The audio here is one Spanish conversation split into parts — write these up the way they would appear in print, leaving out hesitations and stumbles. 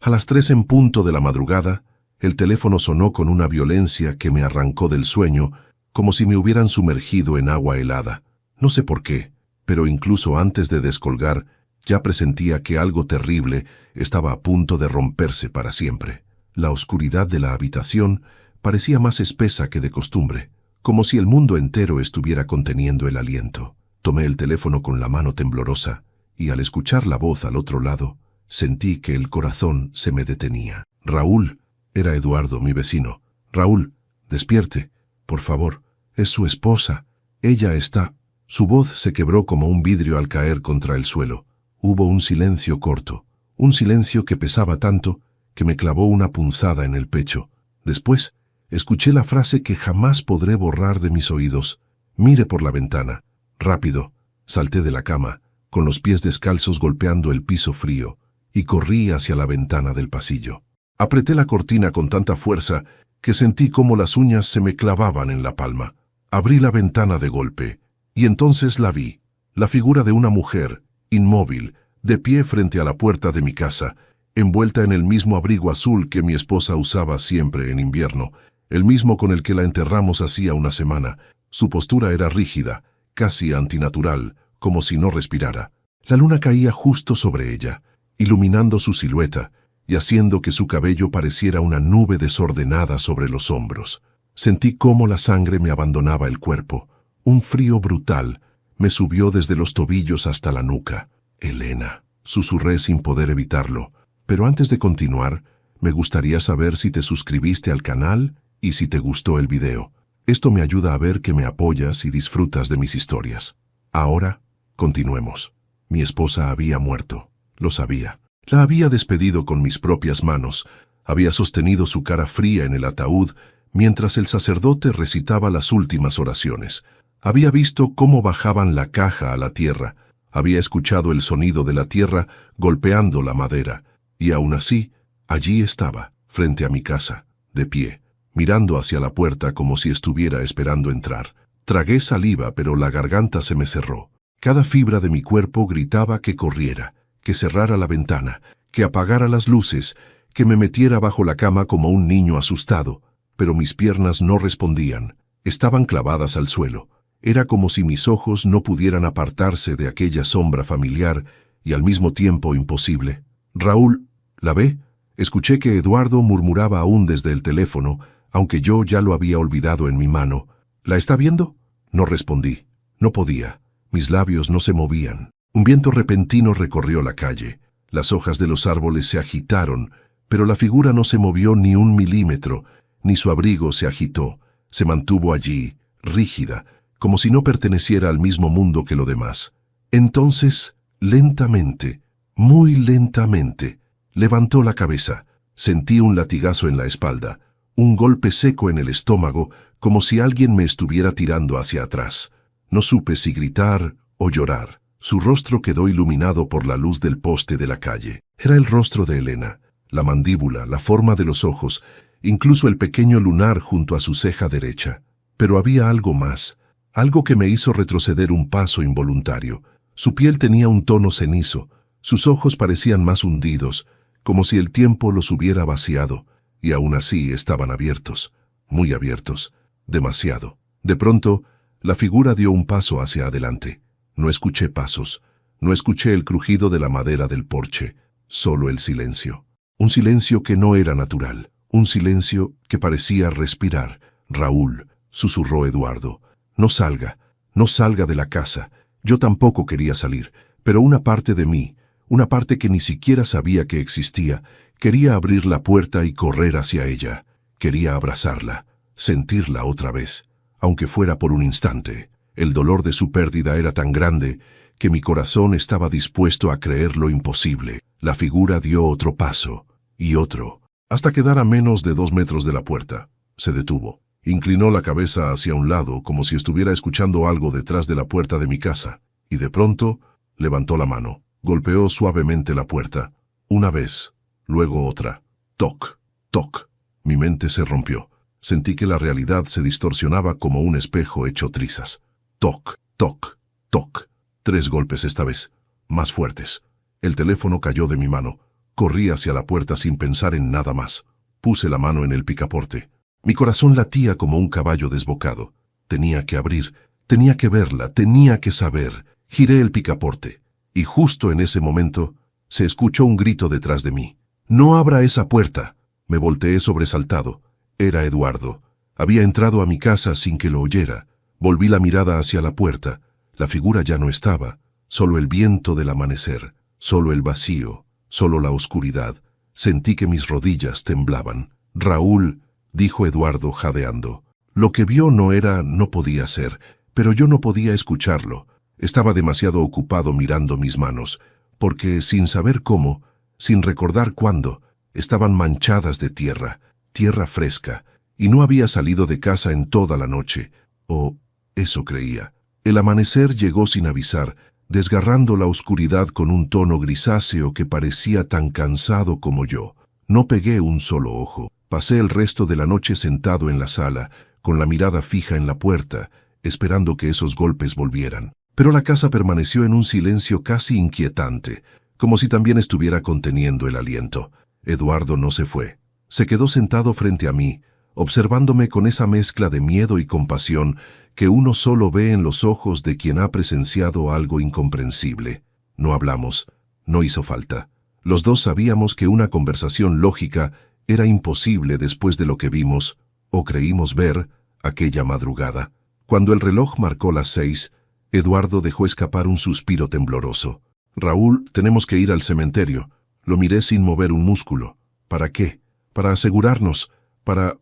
A las 3 en punto de la madrugada, el teléfono sonó con una violencia que me arrancó del sueño, como si me hubieran sumergido en agua helada. No sé por qué, pero incluso antes de descolgar, ya presentía que algo terrible estaba a punto de romperse para siempre. La oscuridad de la habitación parecía más espesa que de costumbre, como si el mundo entero estuviera conteniendo el aliento. Tomé el teléfono con la mano temblorosa y al escuchar la voz al otro lado, sentí que el corazón se me detenía. Raúl, era Eduardo, mi vecino. Raúl, despierte, por favor, es su esposa. Ella está... Su voz se quebró como un vidrio al caer contra el suelo. Hubo un silencio corto, un silencio que pesaba tanto que me clavó una punzada en el pecho. Después, escuché la frase que jamás podré borrar de mis oídos. Mire por la ventana. Rápido, salté de la cama, con los pies descalzos golpeando el piso frío, y corrí hacia la ventana del pasillo. Apreté la cortina con tanta fuerza que sentí cómo las uñas se me clavaban en la palma. Abrí la ventana de golpe, y entonces la vi, la figura de una mujer, inmóvil, de pie frente a la puerta de mi casa, envuelta en el mismo abrigo azul que mi esposa usaba siempre en invierno, el mismo con el que la enterramos hacía una semana. Su postura era rígida, casi antinatural, como si no respirara. La luna caía justo sobre ella, iluminando su silueta y haciendo que su cabello pareciera una nube desordenada sobre los hombros. Sentí cómo la sangre me abandonaba el cuerpo. Un frío brutal me subió desde los tobillos hasta la nuca. Elena, susurré sin poder evitarlo. Pero antes de continuar, me gustaría saber si te suscribiste al canal y si te gustó el video. Esto me ayuda a ver que me apoyas y disfrutas de mis historias. Ahora, continuemos. Mi esposa había muerto. Lo sabía. La había despedido con mis propias manos. Había sostenido su cara fría en el ataúd mientras el sacerdote recitaba las últimas oraciones. Había visto cómo bajaban la caja a la tierra. Había escuchado el sonido de la tierra golpeando la madera. Y aún así, allí estaba, frente a mi casa, de pie, mirando hacia la puerta como si estuviera esperando entrar. Tragué saliva, pero la garganta se me cerró. Cada fibra de mi cuerpo gritaba que corriera, que cerrara la ventana, que apagara las luces, que me metiera bajo la cama como un niño asustado. Pero mis piernas no respondían, estaban clavadas al suelo. Era como si mis ojos no pudieran apartarse de aquella sombra familiar y al mismo tiempo imposible. Raúl, ¿la ve? Escuché que Eduardo murmuraba aún desde el teléfono, aunque yo ya lo había olvidado en mi mano. ¿La está viendo? No respondí. No podía. Mis labios no se movían. Un viento repentino recorrió la calle. Las hojas de los árboles se agitaron, pero la figura no se movió ni un milímetro, ni su abrigo se agitó. Se mantuvo allí, rígida, como si no perteneciera al mismo mundo que lo demás. Entonces, lentamente, muy lentamente, levantó la cabeza. Sentí un latigazo en la espalda, un golpe seco en el estómago, como si alguien me estuviera tirando hacia atrás. No supe si gritar o llorar. Su rostro quedó iluminado por la luz del poste de la calle. Era el rostro de Elena, la mandíbula, la forma de los ojos, incluso el pequeño lunar junto a su ceja derecha. Pero había algo más, algo que me hizo retroceder un paso involuntario. Su piel tenía un tono cenizo, sus ojos parecían más hundidos, como si el tiempo los hubiera vaciado, y aún así estaban abiertos, muy abiertos, demasiado. De pronto, la figura dio un paso hacia adelante. No escuché pasos, no escuché el crujido de la madera del porche, solo el silencio. Un silencio que no era natural, un silencio que parecía respirar. Raúl, susurró Eduardo, no salga de la casa. Yo tampoco quería salir, pero una parte de mí, una parte que ni siquiera sabía que existía, quería abrir la puerta y correr hacia ella. Quería abrazarla, sentirla otra vez, aunque fuera por un instante. El dolor de su pérdida era tan grande que mi corazón estaba dispuesto a creer lo imposible. La figura dio otro paso, y otro, hasta quedar a menos de 2 metros de la puerta. Se detuvo. Inclinó la cabeza hacia un lado como si estuviera escuchando algo detrás de la puerta de mi casa, y de pronto levantó la mano. Golpeó suavemente la puerta. Una vez, luego otra. Toc, toc. Mi mente se rompió. Sentí que la realidad se distorsionaba como un espejo hecho trizas. Toc, toc, toc. 3 golpes esta vez, más fuertes. El teléfono cayó de mi mano. Corrí hacia la puerta sin pensar en nada más. Puse la mano en el picaporte. Mi corazón latía como un caballo desbocado. Tenía que abrir, tenía que verla, tenía que saber. Giré el picaporte, y justo en ese momento se escuchó un grito detrás de mí. «¡No abra esa puerta!». Me volteé sobresaltado. Era Eduardo. Había entrado a mi casa sin que lo oyera. Volví la mirada hacia la puerta. La figura ya no estaba. Solo el viento del amanecer, solo el vacío, solo la oscuridad. Sentí que mis rodillas temblaban. «Raúl», dijo Eduardo jadeando. Lo que vio no podía ser, pero yo no podía escucharlo. Estaba demasiado ocupado mirando mis manos, porque sin saber cómo, sin recordar cuándo, estaban manchadas de tierra, tierra fresca, y no había salido de casa en toda la noche, o eso creía. El amanecer llegó sin avisar, desgarrando la oscuridad con un tono grisáceo que parecía tan cansado como yo. No pegué un solo ojo. Pasé el resto de la noche sentado en la sala, con la mirada fija en la puerta, esperando que esos golpes volvieran. Pero la casa permaneció en un silencio casi inquietante, como si también estuviera conteniendo el aliento. Eduardo no se fue. Se quedó sentado frente a mí, observándome con esa mezcla de miedo y compasión que uno solo ve en los ojos de quien ha presenciado algo incomprensible. No hablamos, no hizo falta. Los dos sabíamos que una conversación lógica era imposible después de lo que vimos, o creímos ver, aquella madrugada. Cuando el reloj marcó las 6, Eduardo dejó escapar un suspiro tembloroso. «Raúl, tenemos que ir al cementerio». Lo miré sin mover un músculo. ¿Para qué? Para asegurarnos, para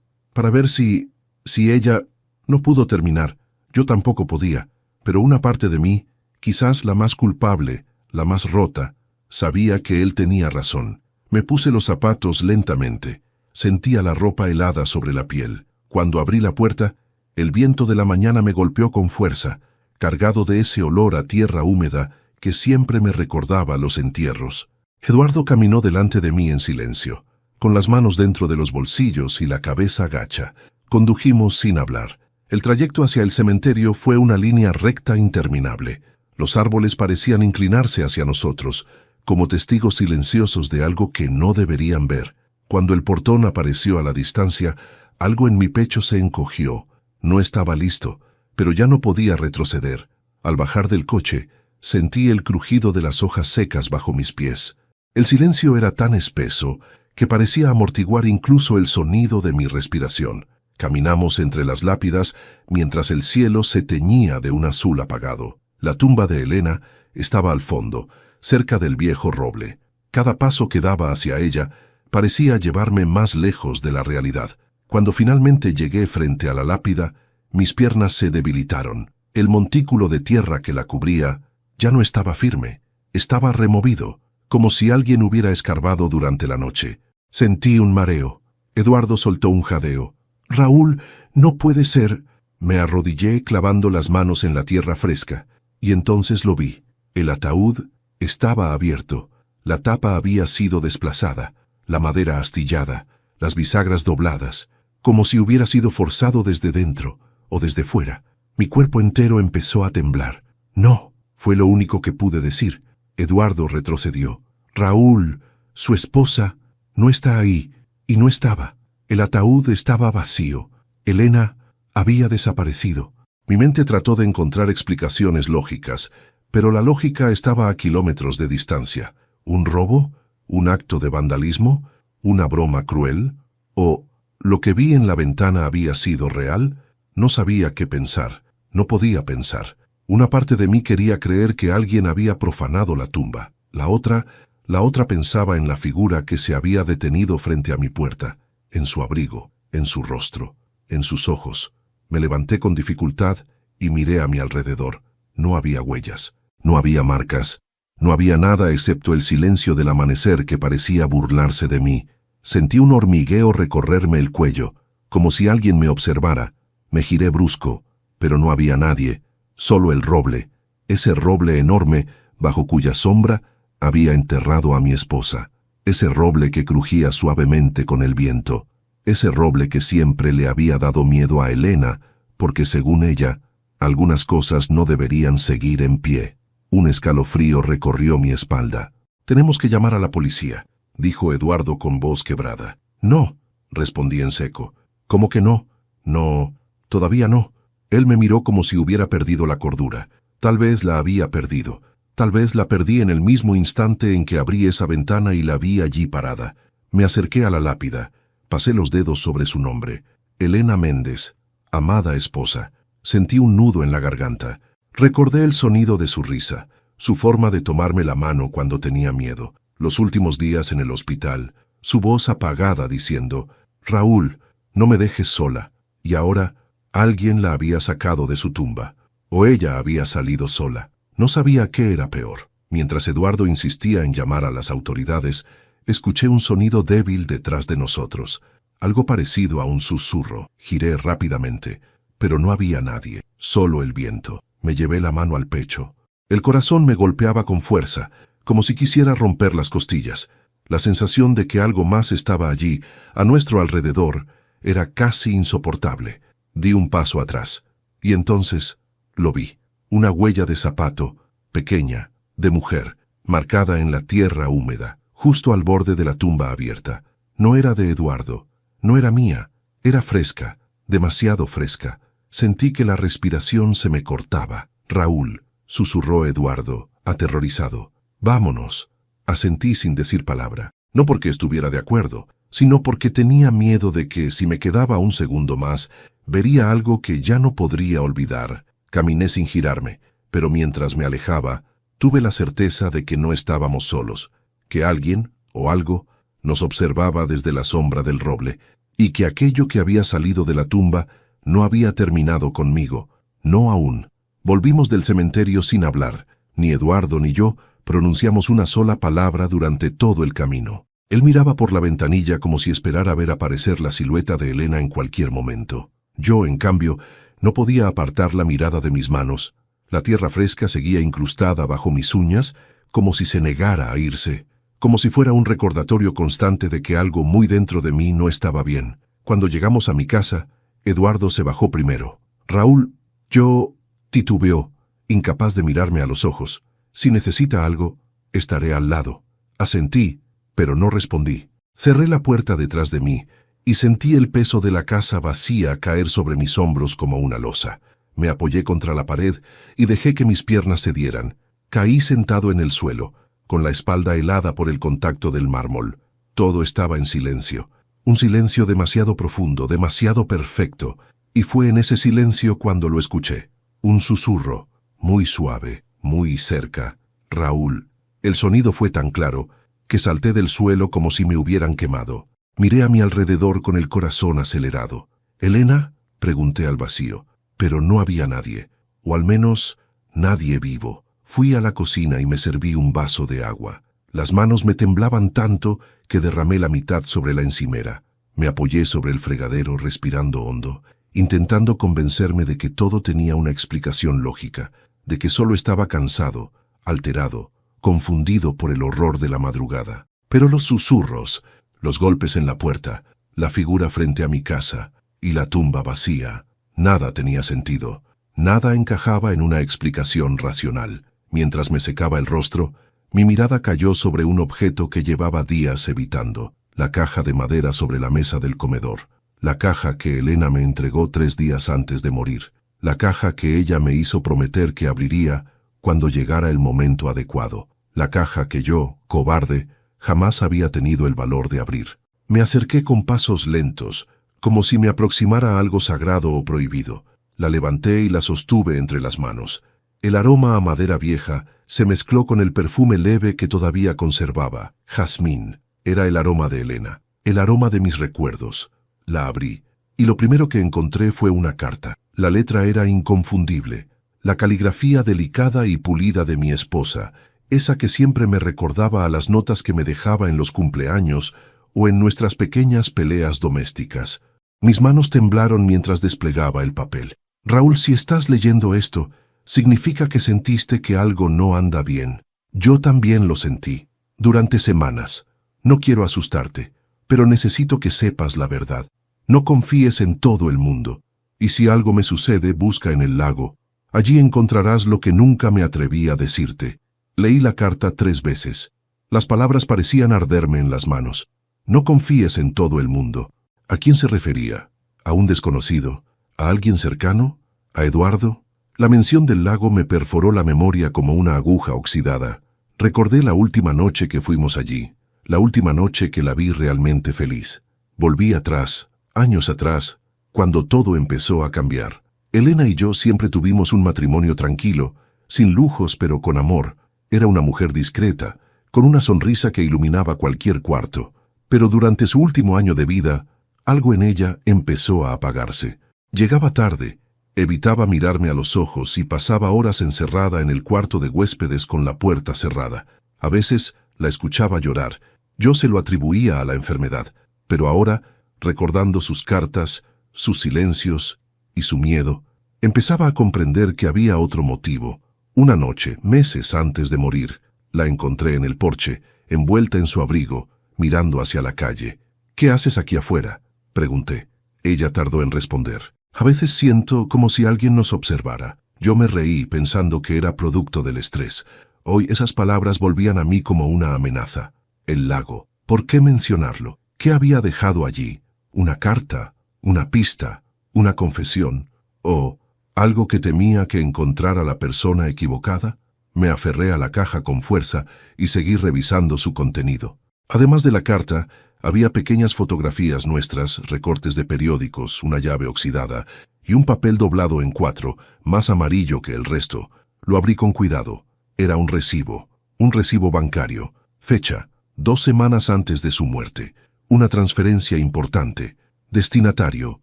ver si ella... No pudo terminar. Yo tampoco podía, pero una parte de mí, quizás la más culpable, la más rota, sabía que él tenía razón. Me puse los zapatos lentamente. Sentía la ropa helada sobre la piel. Cuando abrí la puerta, el viento de la mañana me golpeó con fuerza, cargado de ese olor a tierra húmeda que siempre me recordaba los entierros. Eduardo caminó delante de mí en silencio, con las manos dentro de los bolsillos y la cabeza gacha. Condujimos sin hablar. El trayecto hacia el cementerio fue una línea recta interminable. Los árboles parecían inclinarse hacia nosotros, como testigos silenciosos de algo que no deberían ver. Cuando el portón apareció a la distancia, algo en mi pecho se encogió. No estaba listo, pero ya no podía retroceder. Al bajar del coche, sentí el crujido de las hojas secas bajo mis pies. El silencio era tan espeso que parecía amortiguar incluso el sonido de mi respiración. Caminamos entre las lápidas mientras el cielo se teñía de un azul apagado. La tumba de Elena estaba al fondo, cerca del viejo roble. Cada paso que daba hacia ella parecía llevarme más lejos de la realidad. Cuando finalmente llegué frente a la lápida, mis piernas se debilitaron. El montículo de tierra que la cubría ya no estaba firme, estaba removido, como si alguien hubiera escarbado durante la noche. Sentí un mareo. Eduardo soltó un jadeo. «Raúl, no puede ser». Me arrodillé clavando las manos en la tierra fresca, y entonces lo vi. El ataúd estaba abierto. La tapa había sido desplazada, la madera astillada, las bisagras dobladas, como si hubiera sido forzado desde dentro o desde fuera. Mi cuerpo entero empezó a temblar. «No», fue lo único que pude decir. Eduardo retrocedió. «Raúl, su esposa, no está ahí», y no estaba. El ataúd estaba vacío. Elena había desaparecido. Mi mente trató de encontrar explicaciones lógicas, pero la lógica estaba a kilómetros de distancia. ¿Un robo? ¿Un acto de vandalismo? ¿Una broma cruel? ¿O lo que vi en la ventana había sido real? No sabía qué pensar. No podía pensar. Una parte de mí quería creer que alguien había profanado la tumba. La otra pensaba en la figura que se había detenido frente a mi puerta, en su abrigo, en su rostro, en sus ojos. Me levanté con dificultad y miré a mi alrededor. No había huellas, no había marcas, no había nada excepto el silencio del amanecer que parecía burlarse de mí. Sentí un hormigueo recorrerme el cuello, como si alguien me observara. Me giré brusco, pero no había nadie, solo el roble, ese roble enorme bajo cuya sombra había enterrado a mi esposa, ese roble que crujía suavemente con el viento, ese roble que siempre le había dado miedo a Elena, porque según ella, algunas cosas no deberían seguir en pie. Un escalofrío recorrió mi espalda. «Tenemos que llamar a la policía». dijo Eduardo con voz quebrada. No, respondí en seco. ¿Cómo que no? No, todavía no. Él me miró como si hubiera perdido la cordura. Tal vez la había perdido. Tal vez la perdí en el mismo instante en que abrí esa ventana y la vi allí parada. Me acerqué a la lápida. Pasé los dedos sobre su nombre. Elena Méndez, amada esposa. Sentí un nudo en la garganta. Recordé el sonido de su risa, su forma de tomarme la mano cuando tenía miedo, los últimos días en el hospital, su voz apagada diciendo, «Raúl, no me dejes sola». Y ahora, alguien la había sacado de su tumba. O ella había salido sola. No sabía qué era peor. Mientras Eduardo insistía en llamar a las autoridades, escuché un sonido débil detrás de nosotros, algo parecido a un susurro. Giré rápidamente, pero no había nadie, solo el viento. Me llevé la mano al pecho. El corazón me golpeaba con fuerza, como si quisiera romper las costillas. La sensación de que algo más estaba allí, a nuestro alrededor, era casi insoportable. Di un paso atrás, y entonces lo vi. Una huella de zapato, pequeña, de mujer, marcada en la tierra húmeda, justo al borde de la tumba abierta. No era de Eduardo, no era mía, era fresca, demasiado fresca. Sentí que la respiración se me cortaba. «Raúl», susurró Eduardo, aterrorizado. «Vámonos», asentí sin decir palabra. No porque estuviera de acuerdo, sino porque tenía miedo de que, si me quedaba un segundo más, vería algo que ya no podría olvidar. Caminé sin girarme, pero mientras me alejaba, tuve la certeza de que no estábamos solos, que alguien, o algo, nos observaba desde la sombra del roble, y que aquello que había salido de la tumba no había terminado conmigo, no aún. Volvimos del cementerio sin hablar. Ni Eduardo ni yo pronunciamos una sola palabra durante todo el camino. Él miraba por la ventanilla como si esperara ver aparecer la silueta de Elena en cualquier momento. Yo, en cambio, no podía apartar la mirada de mis manos. La tierra fresca seguía incrustada bajo mis uñas, como si se negara a irse, como si fuera un recordatorio constante de que algo muy dentro de mí no estaba bien. Cuando llegamos a mi casa, Eduardo se bajó primero. «Raúl», yo titubeó, incapaz de mirarme a los ojos. «Si necesita algo, estaré al lado». Asentí, pero no respondí. Cerré la puerta detrás de mí y sentí el peso de la casa vacía caer sobre mis hombros como una losa. Me apoyé contra la pared y dejé que mis piernas cedieran. Caí sentado en el suelo, con la espalda helada por el contacto del mármol. Todo estaba en silencio. Un silencio demasiado profundo, demasiado perfecto. Y fue en ese silencio cuando lo escuché. Un susurro, muy suave, muy cerca. «Raúl». El sonido fue tan claro que salté del suelo como si me hubieran quemado. Miré a mi alrededor con el corazón acelerado. «¿Elena?», pregunté al vacío, pero no había nadie, o al menos nadie vivo. Fui a la cocina y me serví un vaso de agua. Las manos me temblaban tanto que derramé la mitad sobre la encimera. Me apoyé sobre el fregadero respirando hondo, intentando convencerme de que todo tenía una explicación lógica, de que solo estaba cansado, alterado, confundido por el horror de la madrugada. Pero los susurros, los golpes en la puerta, la figura frente a mi casa y la tumba vacía, nada tenía sentido, nada encajaba en una explicación racional. Mientras me secaba el rostro, mi mirada cayó sobre un objeto que llevaba días evitando, la caja de madera sobre la mesa del comedor, la caja que Elena me entregó 3 días antes de morir, la caja que ella me hizo prometer que abriría cuando llegara el momento adecuado, la caja que yo, cobarde, jamás había tenido el valor de abrir. Me acerqué con pasos lentos, como si me aproximara a algo sagrado o prohibido. La levanté y la sostuve entre las manos. El aroma a madera vieja se mezcló con el perfume leve que todavía conservaba. Jazmín. Era el aroma de Elena, el aroma de mis recuerdos. La abrí, y lo primero que encontré fue una carta. La letra era inconfundible, la caligrafía delicada y pulida de mi esposa, esa que siempre me recordaba a las notas que me dejaba en los cumpleaños o en nuestras pequeñas peleas domésticas. Mis manos temblaron mientras desplegaba el papel. «Raúl, si estás leyendo esto, significa que sentiste que algo no anda bien. Yo también lo sentí, durante semanas. No quiero asustarte, pero necesito que sepas la verdad. No confíes en todo el mundo. Y si algo me sucede, busca en el lago. Allí encontrarás lo que nunca me atreví a decirte». Leí la carta 3 veces. Las palabras parecían arderme en las manos. No confíes en todo el mundo. ¿A quién se refería? ¿A un desconocido? ¿A alguien cercano? ¿A Eduardo? La mención del lago me perforó la memoria como una aguja oxidada. Recordé la última noche que fuimos allí, la última noche que la vi realmente feliz. Volví atrás, años atrás, cuando todo empezó a cambiar. Elena y yo siempre tuvimos un matrimonio tranquilo, sin lujos pero con amor. Era una mujer discreta, con una sonrisa que iluminaba cualquier cuarto. Pero durante su último año de vida, algo en ella empezó a apagarse. Llegaba tarde, evitaba mirarme a los ojos y pasaba horas encerrada en el cuarto de huéspedes con la puerta cerrada. A veces la escuchaba llorar. Yo se lo atribuía a la enfermedad, pero ahora, recordando sus cartas, sus silencios y su miedo, empezaba a comprender que había otro motivo. Una noche, meses antes de morir, la encontré en el porche, envuelta en su abrigo, mirando hacia la calle. «¿Qué haces aquí afuera?», pregunté. Ella tardó en responder. «A veces siento como si alguien nos observara». Yo me reí pensando que era producto del estrés. Hoy esas palabras volvían a mí como una amenaza. El lago. ¿Por qué mencionarlo? ¿Qué había dejado allí? ¿Una carta? ¿Una pista? ¿Una confesión? ¿O algo que temía que encontrara la persona equivocada? Me aferré a la caja con fuerza y seguí revisando su contenido. Además de la carta, había pequeñas fotografías nuestras, recortes de periódicos, una llave oxidada y un papel doblado en 4, más amarillo que el resto. Lo abrí con cuidado. Era un recibo bancario. Fecha: 2 semanas antes de su muerte. Una transferencia importante. Destinatario: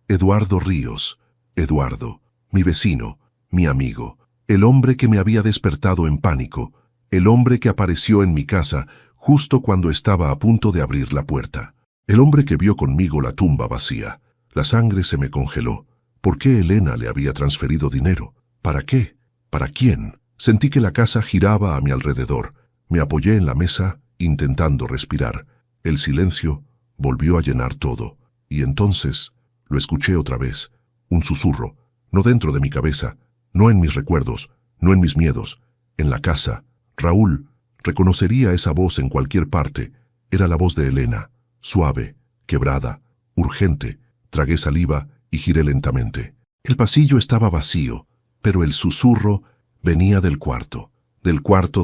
Eduardo Ríos. Eduardo, mi vecino, mi amigo, el hombre que me había despertado en pánico, el hombre que apareció en mi casa justo cuando estaba a punto de abrir la puerta. El hombre que vio conmigo la tumba vacía. La sangre se me congeló. ¿Por qué Elena le había transferido dinero? ¿Para qué? ¿Para quién? Sentí que la casa giraba a mi alrededor. Me apoyé en la mesa, intentando respirar. El silencio volvió a llenar todo. Y entonces lo escuché otra vez. Un susurro, no dentro de mi cabeza, no en mis recuerdos, no en mis miedos. En la casa, Raúl reconocería esa voz en cualquier parte. Era la voz de Elena, suave, quebrada, urgente. Tragué saliva y giré lentamente. El pasillo estaba vacío, pero el susurro venía del cuarto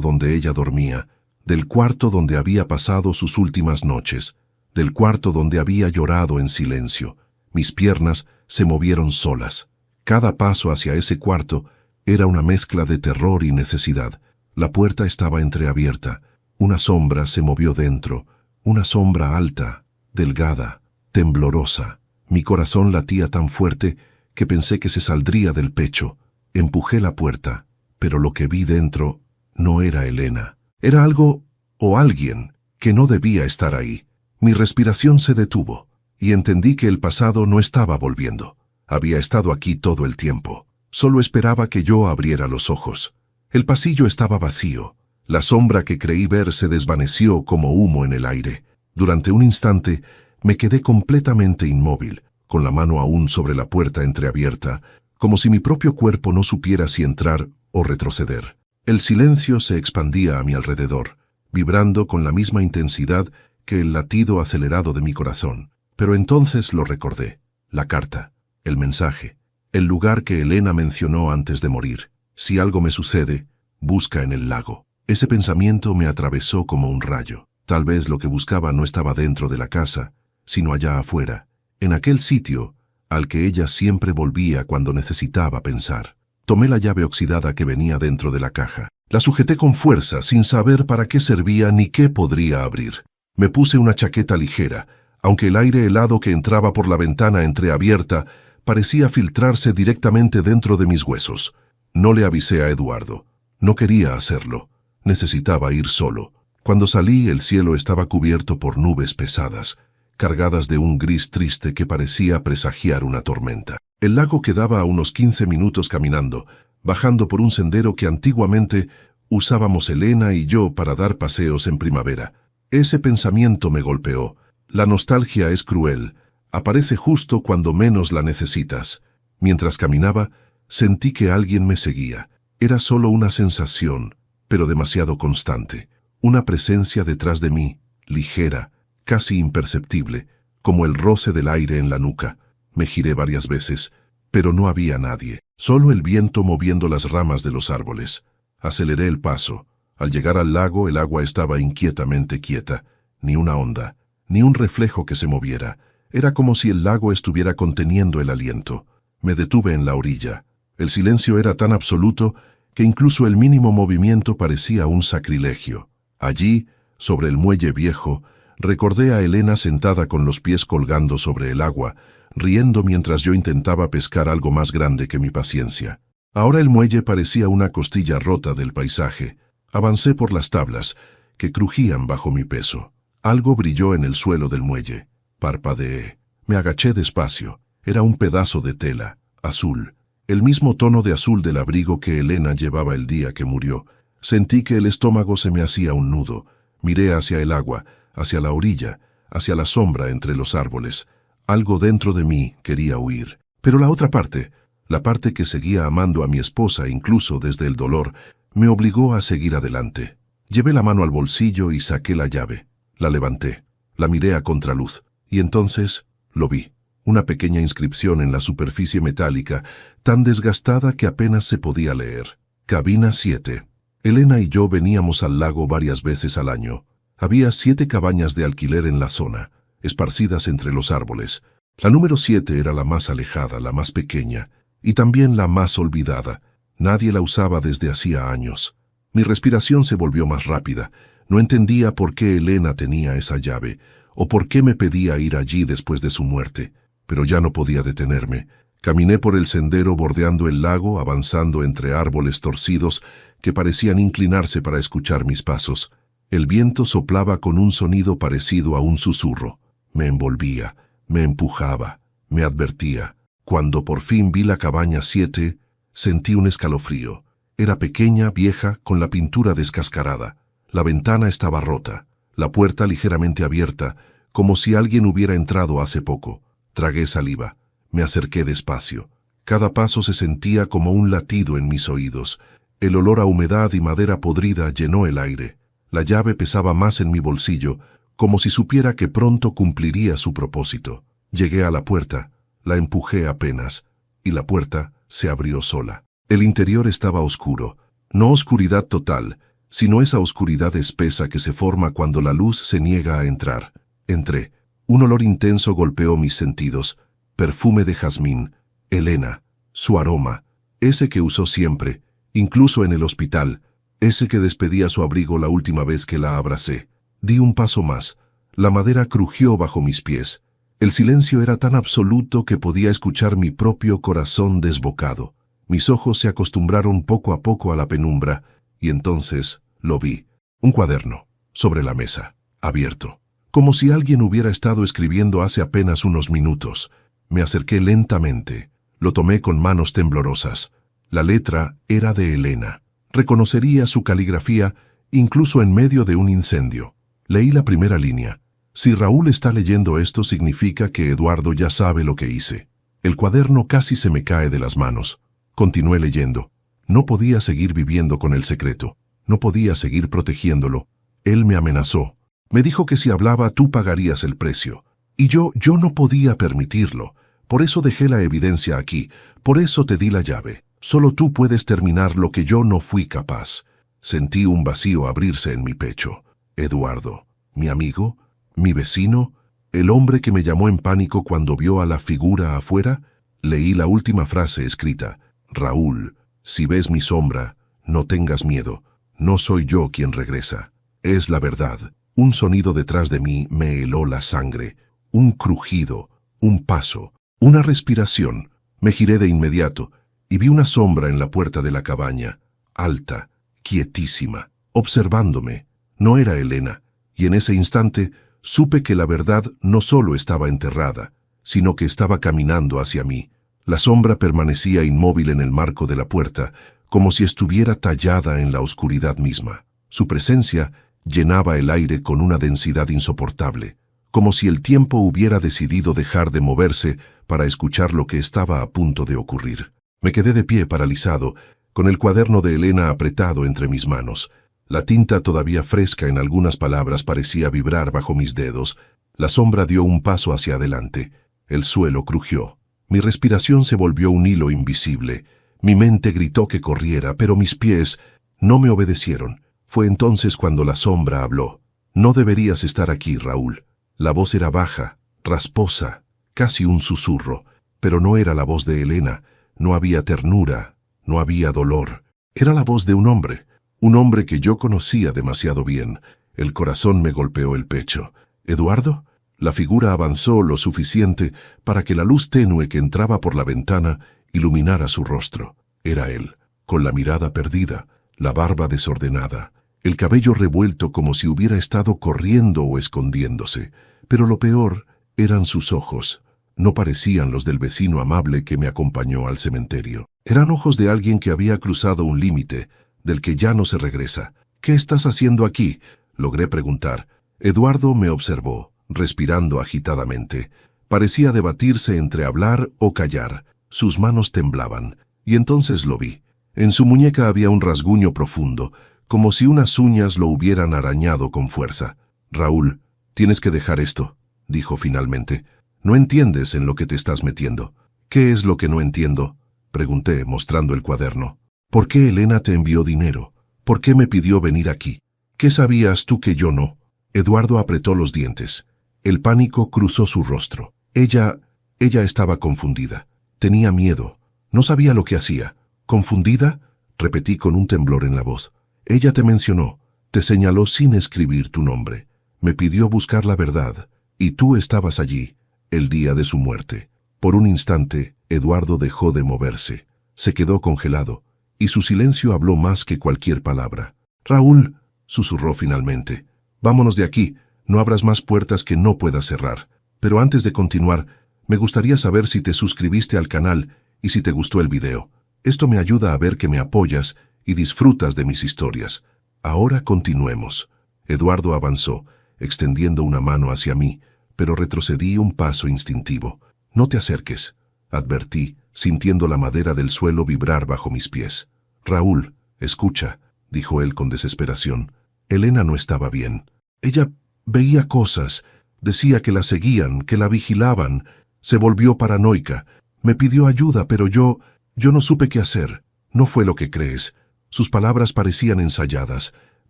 donde ella dormía, del cuarto donde había pasado sus últimas noches, del cuarto donde había llorado en silencio. Mis piernas se movieron solas. Cada paso hacia ese cuarto era una mezcla de terror y necesidad. La puerta estaba entreabierta. Una sombra se movió dentro, una sombra alta, delgada, temblorosa. Mi corazón latía tan fuerte que pensé que se saldría del pecho. Empujé la puerta, pero lo que vi dentro no era Elena. Era algo o alguien que no debía estar ahí. Mi respiración se detuvo y entendí que el pasado no estaba volviendo. Había estado aquí todo el tiempo. Solo esperaba que yo abriera los ojos. El pasillo estaba vacío. La sombra que creí ver se desvaneció como humo en el aire. Durante un instante me quedé completamente inmóvil, con la mano aún sobre la puerta entreabierta, como si mi propio cuerpo no supiera si entrar o retroceder. El silencio se expandía a mi alrededor, vibrando con la misma intensidad que el latido acelerado de mi corazón. Pero entonces lo recordé. La carta, el mensaje, el lugar que Elena mencionó antes de morir. Si algo me sucede, busca en el lago. Ese pensamiento me atravesó como un rayo. Tal vez lo que buscaba no estaba dentro de la casa, sino allá afuera, en aquel sitio al que ella siempre volvía cuando necesitaba pensar. Tomé la llave oxidada que venía dentro de la caja. La sujeté con fuerza, sin saber para qué servía ni qué podría abrir. Me puse una chaqueta ligera, aunque el aire helado que entraba por la ventana entreabierta parecía filtrarse directamente dentro de mis huesos. No le avisé a Eduardo. No quería hacerlo. Necesitaba ir solo. Cuando salí, el cielo estaba cubierto por nubes pesadas, cargadas de un gris triste que parecía presagiar una tormenta. El lago quedaba a unos 15 minutos caminando, bajando por un sendero que antiguamente usábamos Elena y yo para dar paseos en primavera. Ese pensamiento me golpeó. La nostalgia es cruel. Aparece justo cuando menos la necesitas. Mientras caminaba, sentí que alguien me seguía. Era solo una sensación, pero demasiado constante. una presencia detrás de mí, ligera, casi imperceptible, como el roce del aire en la nuca. Me giré varias veces, pero no había nadie, solo el viento moviendo las ramas de los árboles. Aceleré el paso. Al llegar al lago, el agua estaba inquietamente quieta, ni una onda, ni un reflejo que se moviera. Era como si el lago estuviera conteniendo el aliento. Me detuve en la orilla. El silencio era tan absoluto que incluso el mínimo movimiento parecía un sacrilegio. Allí, sobre el muelle viejo, recordé a Elena sentada con los pies colgando sobre el agua, riendo mientras yo intentaba pescar algo más grande que mi paciencia. Ahora el muelle parecía una costilla rota del paisaje. Avancé por las tablas, que crujían bajo mi peso. Algo brilló en el suelo del muelle. Parpadeé. Me agaché despacio. Era un pedazo de tela, azul. El mismo tono de azul del abrigo que Elena llevaba el día que murió. Sentí que el estómago se me hacía un nudo. Miré hacia el agua, hacia la orilla, hacia la sombra entre los árboles. Algo dentro de mí quería huir. Pero la otra parte, la parte que seguía amando a mi esposa incluso desde el dolor, me obligó a seguir adelante. Llevé la mano al bolsillo y saqué la llave. La levanté, la miré a contraluz, y entonces lo vi. Una pequeña inscripción en la superficie metálica, tan desgastada que apenas se podía leer. Cabina 7. Elena y yo veníamos al lago varias veces al año. Había 7 cabañas de alquiler en la zona, esparcidas entre los árboles. La número 7 era la más alejada, la más pequeña, y también la más olvidada. Nadie la usaba desde hacía años. Mi respiración se volvió más rápida. No entendía por qué Elena tenía esa llave, o por qué me pedía ir allí después de su muerte. Pero ya no podía detenerme. Caminé por el sendero bordeando el lago, avanzando entre árboles torcidos que parecían inclinarse para escuchar mis pasos. El viento soplaba con un sonido parecido a un susurro. Me envolvía, me empujaba, me advertía. Cuando por fin vi la cabaña 7, sentí un escalofrío. Era pequeña, vieja, con la pintura descascarada. La ventana estaba rota, la puerta ligeramente abierta, como si alguien hubiera entrado hace poco. Tragué saliva. Me acerqué despacio. Cada paso se sentía como un latido en mis oídos. El olor a humedad y madera podrida llenó el aire. La llave pesaba más en mi bolsillo, como si supiera que pronto cumpliría su propósito. Llegué a la puerta, la empujé apenas, y la puerta se abrió sola. El interior estaba oscuro, no oscuridad total, sino esa oscuridad espesa que se forma cuando la luz se niega a entrar. Entré. Un olor intenso golpeó mis sentidos. Perfume de jazmín, Elena, su aroma, ese que usó siempre, incluso en el hospital, ese que despedía su abrigo la última vez que la abracé. Di un paso más. La madera crujió bajo mis pies. El silencio era tan absoluto que podía escuchar mi propio corazón desbocado. Mis ojos se acostumbraron poco a poco a la penumbra, y entonces lo vi. Un cuaderno, sobre la mesa, abierto, como si alguien hubiera estado escribiendo hace apenas unos minutos. Me acerqué lentamente. Lo tomé con manos temblorosas. La letra era de Elena. Reconocería su caligrafía incluso en medio de un incendio. Leí la primera línea. Si Raúl está leyendo esto, significa que Eduardo ya sabe lo que hice. El cuaderno casi se me cae de las manos. Continué leyendo. No podía seguir viviendo con el secreto. No podía seguir protegiéndolo. Él me amenazó. Me dijo que si hablaba tú pagarías el precio. Y yo no podía permitirlo. Por eso dejé la evidencia aquí. Por eso te di la llave. Solo tú puedes terminar lo que yo no fui capaz. Sentí un vacío abrirse en mi pecho. Eduardo, mi amigo, mi vecino, el hombre que me llamó en pánico cuando vio a la figura afuera. Leí la última frase escrita. Raúl, si ves mi sombra, no tengas miedo. No soy yo quien regresa. Es la verdad. Un sonido detrás de mí me heló la sangre. Un crujido, un paso, una respiración. Me giré de inmediato y vi una sombra en la puerta de la cabaña, alta, quietísima, observándome. No era Elena, y en ese instante supe que la verdad no solo estaba enterrada, sino que estaba caminando hacia mí. La sombra permanecía inmóvil en el marco de la puerta, como si estuviera tallada en la oscuridad misma. Su presencia llenaba el aire con una densidad insoportable, como si el tiempo hubiera decidido dejar de moverse para escuchar lo que estaba a punto de ocurrir. Me quedé de pie paralizado, con el cuaderno de Elena apretado entre mis manos. La tinta todavía fresca en algunas palabras parecía vibrar bajo mis dedos. La sombra dio un paso hacia adelante. El suelo crujió. Mi respiración se volvió un hilo invisible. Mi mente gritó que corriera, pero mis pies no me obedecieron. Fue entonces cuando la sombra habló. No deberías estar aquí, Raúl. La voz era baja, rasposa, casi un susurro, pero no era la voz de Elena. No había ternura, no había dolor. Era la voz de un hombre que yo conocía demasiado bien. El corazón me golpeó el pecho. ¿Eduardo? La figura avanzó lo suficiente para que la luz tenue que entraba por la ventana iluminara su rostro. Era él, con la mirada perdida, la barba desordenada, el cabello revuelto como si hubiera estado corriendo o escondiéndose. Pero lo peor eran sus ojos. No parecían los del vecino amable que me acompañó al cementerio. Eran ojos de alguien que había cruzado un límite, del que ya no se regresa. ¿Qué estás haciendo aquí?, logré preguntar. Eduardo me observó, respirando agitadamente. Parecía debatirse entre hablar o callar. Sus manos temblaban, y entonces lo vi. En su muñeca había un rasguño profundo, como si unas uñas lo hubieran arañado con fuerza. Raúl, tienes que dejar esto, dijo finalmente. No entiendes en lo que te estás metiendo. ¿Qué es lo que no entiendo?, pregunté, mostrando el cuaderno. ¿Por qué Elena te envió dinero? ¿Por qué me pidió venir aquí? ¿Qué sabías tú que yo no? Eduardo apretó los dientes. El pánico cruzó su rostro. Ella estaba confundida. Tenía miedo. No sabía lo que hacía. ¿Confundida?, repetí con un temblor en la voz. Ella te mencionó, te señaló sin escribir tu nombre. Me pidió buscar la verdad, y tú estabas allí, el día de su muerte. Por un instante, Eduardo dejó de moverse. Se quedó congelado, y su silencio habló más que cualquier palabra. Raúl, susurró finalmente, vámonos de aquí, no abras más puertas que no puedas cerrar. Pero antes de continuar, me gustaría saber si te suscribiste al canal y si te gustó el video. Esto me ayuda a ver que me apoyas y disfrutas de mis historias. Ahora continuemos. Eduardo avanzó, extendiendo una mano hacia mí, pero retrocedí un paso instintivo. No te acerques, advertí, sintiendo la madera del suelo vibrar bajo mis pies. Raúl, escucha, dijo él con desesperación. Elena no estaba bien. Ella veía cosas, decía que la seguían, que la vigilaban. Se volvió paranoica. Me pidió ayuda, pero yo no supe qué hacer. No fue lo que crees. Sus palabras parecían ensayadas,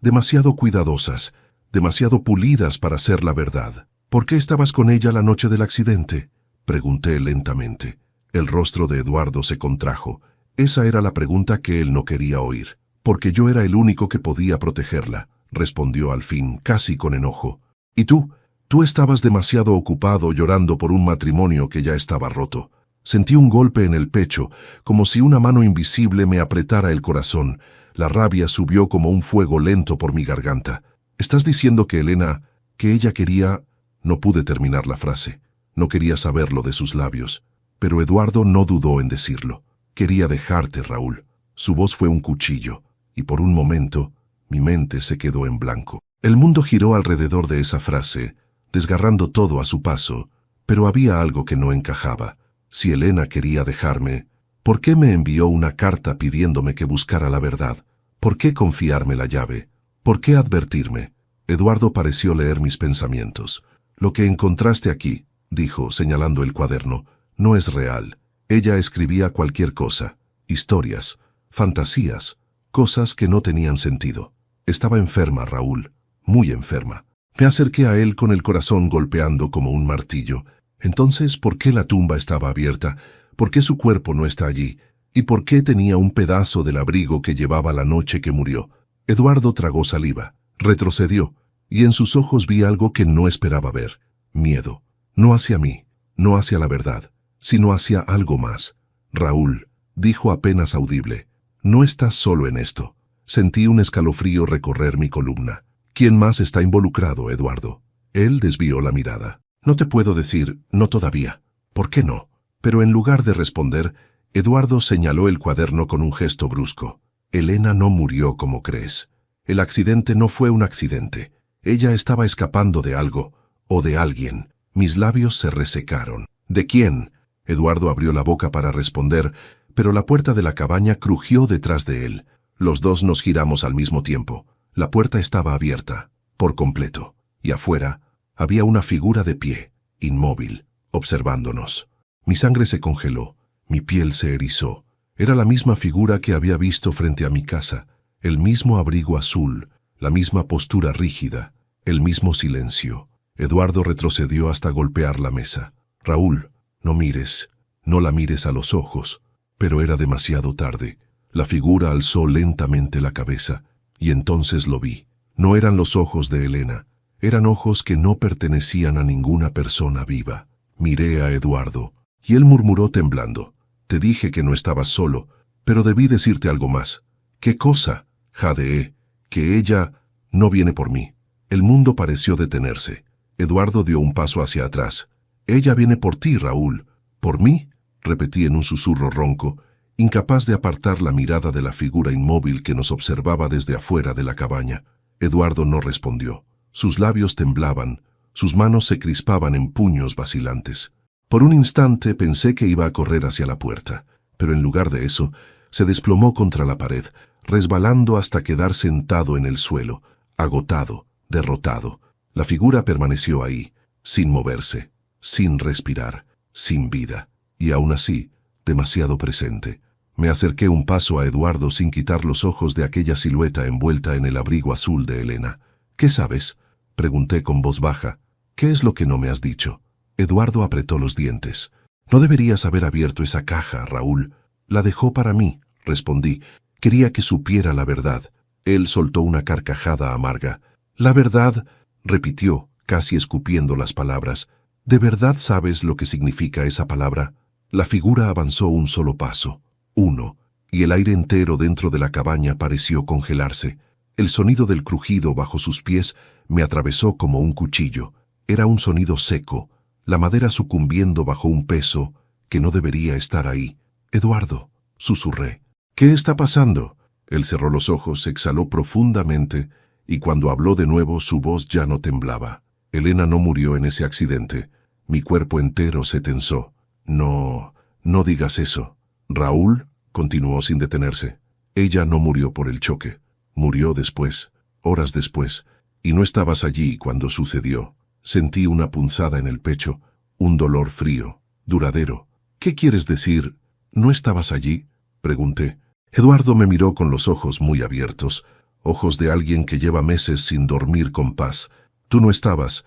demasiado cuidadosas, demasiado pulidas para ser la verdad. ¿Por qué estabas con ella la noche del accidente?, pregunté lentamente. El rostro de Eduardo se contrajo. Esa era la pregunta que él no quería oír. Porque yo era el único que podía protegerla, respondió al fin, casi con enojo. ¿Y tú? Tú estabas demasiado ocupado llorando por un matrimonio que ya estaba roto. Sentí un golpe en el pecho, como si una mano invisible me apretara el corazón. La rabia subió como un fuego lento por mi garganta. ¿Estás diciendo que Elena, que ella quería...? No pude terminar la frase. No quería saberlo de sus labios. Pero Eduardo no dudó en decirlo. Quería dejarte, Raúl. Su voz fue un cuchillo, y por un momento mi mente se quedó en blanco. El mundo giró alrededor de esa frase, desgarrando todo a su paso, pero había algo que no encajaba. Si Elena quería dejarme, ¿por qué me envió una carta pidiéndome que buscara la verdad? ¿Por qué confiarme la llave? ¿Por qué advertirme? Eduardo pareció leer mis pensamientos. Lo que encontraste aquí, dijo, señalando el cuaderno, no es real. Ella escribía cualquier cosa, historias, fantasías, cosas que no tenían sentido. Estaba enferma, Raúl, muy enferma. Me acerqué a él con el corazón golpeando como un martillo. Entonces, ¿por qué la tumba estaba abierta? ¿Por qué su cuerpo no está allí? ¿Y por qué tenía un pedazo del abrigo que llevaba la noche que murió? Eduardo tragó saliva, retrocedió, y en sus ojos vi algo que no esperaba ver. Miedo. No hacia mí, no hacia la verdad, sino hacia algo más. Raúl, dijo apenas audible, no estás solo en esto. Sentí un escalofrío recorrer mi columna. ¿Quién más está involucrado, Eduardo? Él desvió la mirada. No te puedo decir, no todavía. ¿Por qué no? Pero en lugar de responder, Eduardo señaló el cuaderno con un gesto brusco. Elena no murió como crees. El accidente no fue un accidente. Ella estaba escapando de algo, o de alguien. Mis labios se resecaron. ¿De quién? Eduardo abrió la boca para responder, pero la puerta de la cabaña crujió detrás de él. Los dos nos giramos al mismo tiempo. La puerta estaba abierta, por completo, y afuera había una figura de pie, inmóvil, observándonos. Mi sangre se congeló, mi piel se erizó. Era la misma figura que había visto frente a mi casa, el mismo abrigo azul, la misma postura rígida, el mismo silencio. Eduardo retrocedió hasta golpear la mesa. Raúl, no mires, no la mires a los ojos. Pero era demasiado tarde. La figura alzó lentamente la cabeza, y entonces lo vi. No eran los ojos de Elena, eran ojos que no pertenecían a ninguna persona viva. Miré a Eduardo, y él murmuró temblando: «Te dije que no estabas solo, pero debí decirte algo más». «¿Qué cosa?» Jadeé. «Que ella no viene por mí». El mundo pareció detenerse. Eduardo dio un paso hacia atrás. «Ella viene por ti, Raúl». «¿Por mí?», repetí en un susurro ronco, incapaz de apartar la mirada de la figura inmóvil que nos observaba desde afuera de la cabaña. Eduardo no respondió. Sus labios temblaban, sus manos se crispaban en puños vacilantes. Por un instante pensé que iba a correr hacia la puerta, pero en lugar de eso, se desplomó contra la pared, resbalando hasta quedar sentado en el suelo, agotado, derrotado. La figura permaneció ahí, sin moverse, sin respirar, sin vida, y aún así, demasiado presente. Me acerqué un paso a Eduardo sin quitar los ojos de aquella silueta envuelta en el abrigo azul de Elena. «¿Qué sabes?», pregunté con voz baja. «¿Qué es lo que no me has dicho?». Eduardo apretó los dientes. «No deberías haber abierto esa caja, Raúl». «La dejó para mí», respondí. «Quería que supiera la verdad». Él soltó una carcajada amarga. «¿La verdad?», repitió, casi escupiendo las palabras. «¿De verdad sabes lo que significa esa palabra?». La figura avanzó un solo paso, uno, y el aire entero dentro de la cabaña pareció congelarse. El sonido del crujido bajo sus pies me atravesó como un cuchillo. Era un sonido seco, la madera sucumbiendo bajo un peso que no debería estar ahí. «Eduardo», susurré. «¿Qué está pasando?». Él cerró los ojos, exhaló profundamente, y cuando habló de nuevo su voz ya no temblaba. «Elena no murió en ese accidente». Mi cuerpo entero se tensó. «No, no digas eso». «Raúl», continuó sin detenerse, «ella no murió por el choque. Murió después, horas después, y no estabas allí cuando sucedió». Sentí una punzada en el pecho, un dolor frío, duradero. «¿Qué quieres decir? ¿No estabas allí?», pregunté. Eduardo me miró con los ojos muy abiertos, ojos de alguien que lleva meses sin dormir con paz. «Tú no estabas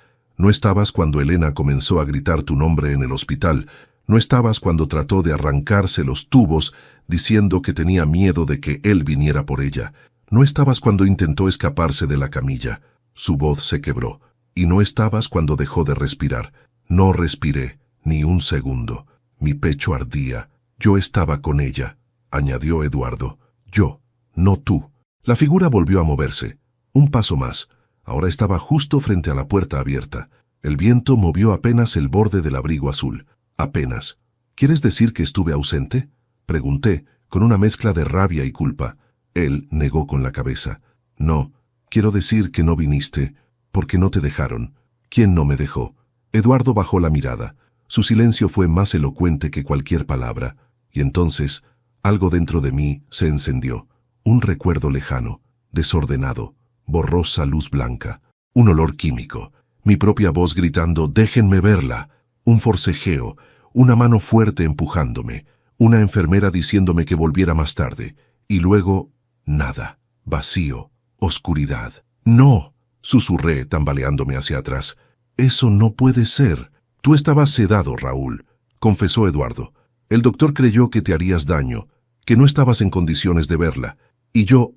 cuando Elena comenzó a gritar tu nombre en el hospital. No estabas cuando trató de arrancarse los tubos diciendo que tenía miedo de que él viniera por ella. No estabas cuando intentó escaparse de la camilla». Su voz se quebró. «Y no estabas cuando dejó de respirar». «No respiré, ni un segundo. Mi pecho ardía. Yo estaba con ella», añadió Eduardo. «Yo, no tú». La figura volvió a moverse. Un paso más. Ahora estaba justo frente a la puerta abierta. El viento movió apenas el borde del abrigo azul. «Apenas». «¿Quieres decir que estuve ausente?», pregunté, con una mezcla de rabia y culpa. Él negó con la cabeza. «No, quiero decir que no viniste, porque no te dejaron». «¿Quién no me dejó?». Eduardo bajó la mirada. Su silencio fue más elocuente que cualquier palabra. Y entonces, algo dentro de mí se encendió. Un recuerdo lejano, desordenado, borrosa luz blanca, un olor químico, mi propia voz gritando «déjenme verla», un forcejeo, una mano fuerte empujándome, una enfermera diciéndome que volviera más tarde, y luego nada, vacío, oscuridad. «No», susurré tambaleándome hacia atrás. «Eso no puede ser». «Tú estabas sedado, Raúl», confesó Eduardo. «El doctor creyó que te harías daño, que no estabas en condiciones de verla, y yo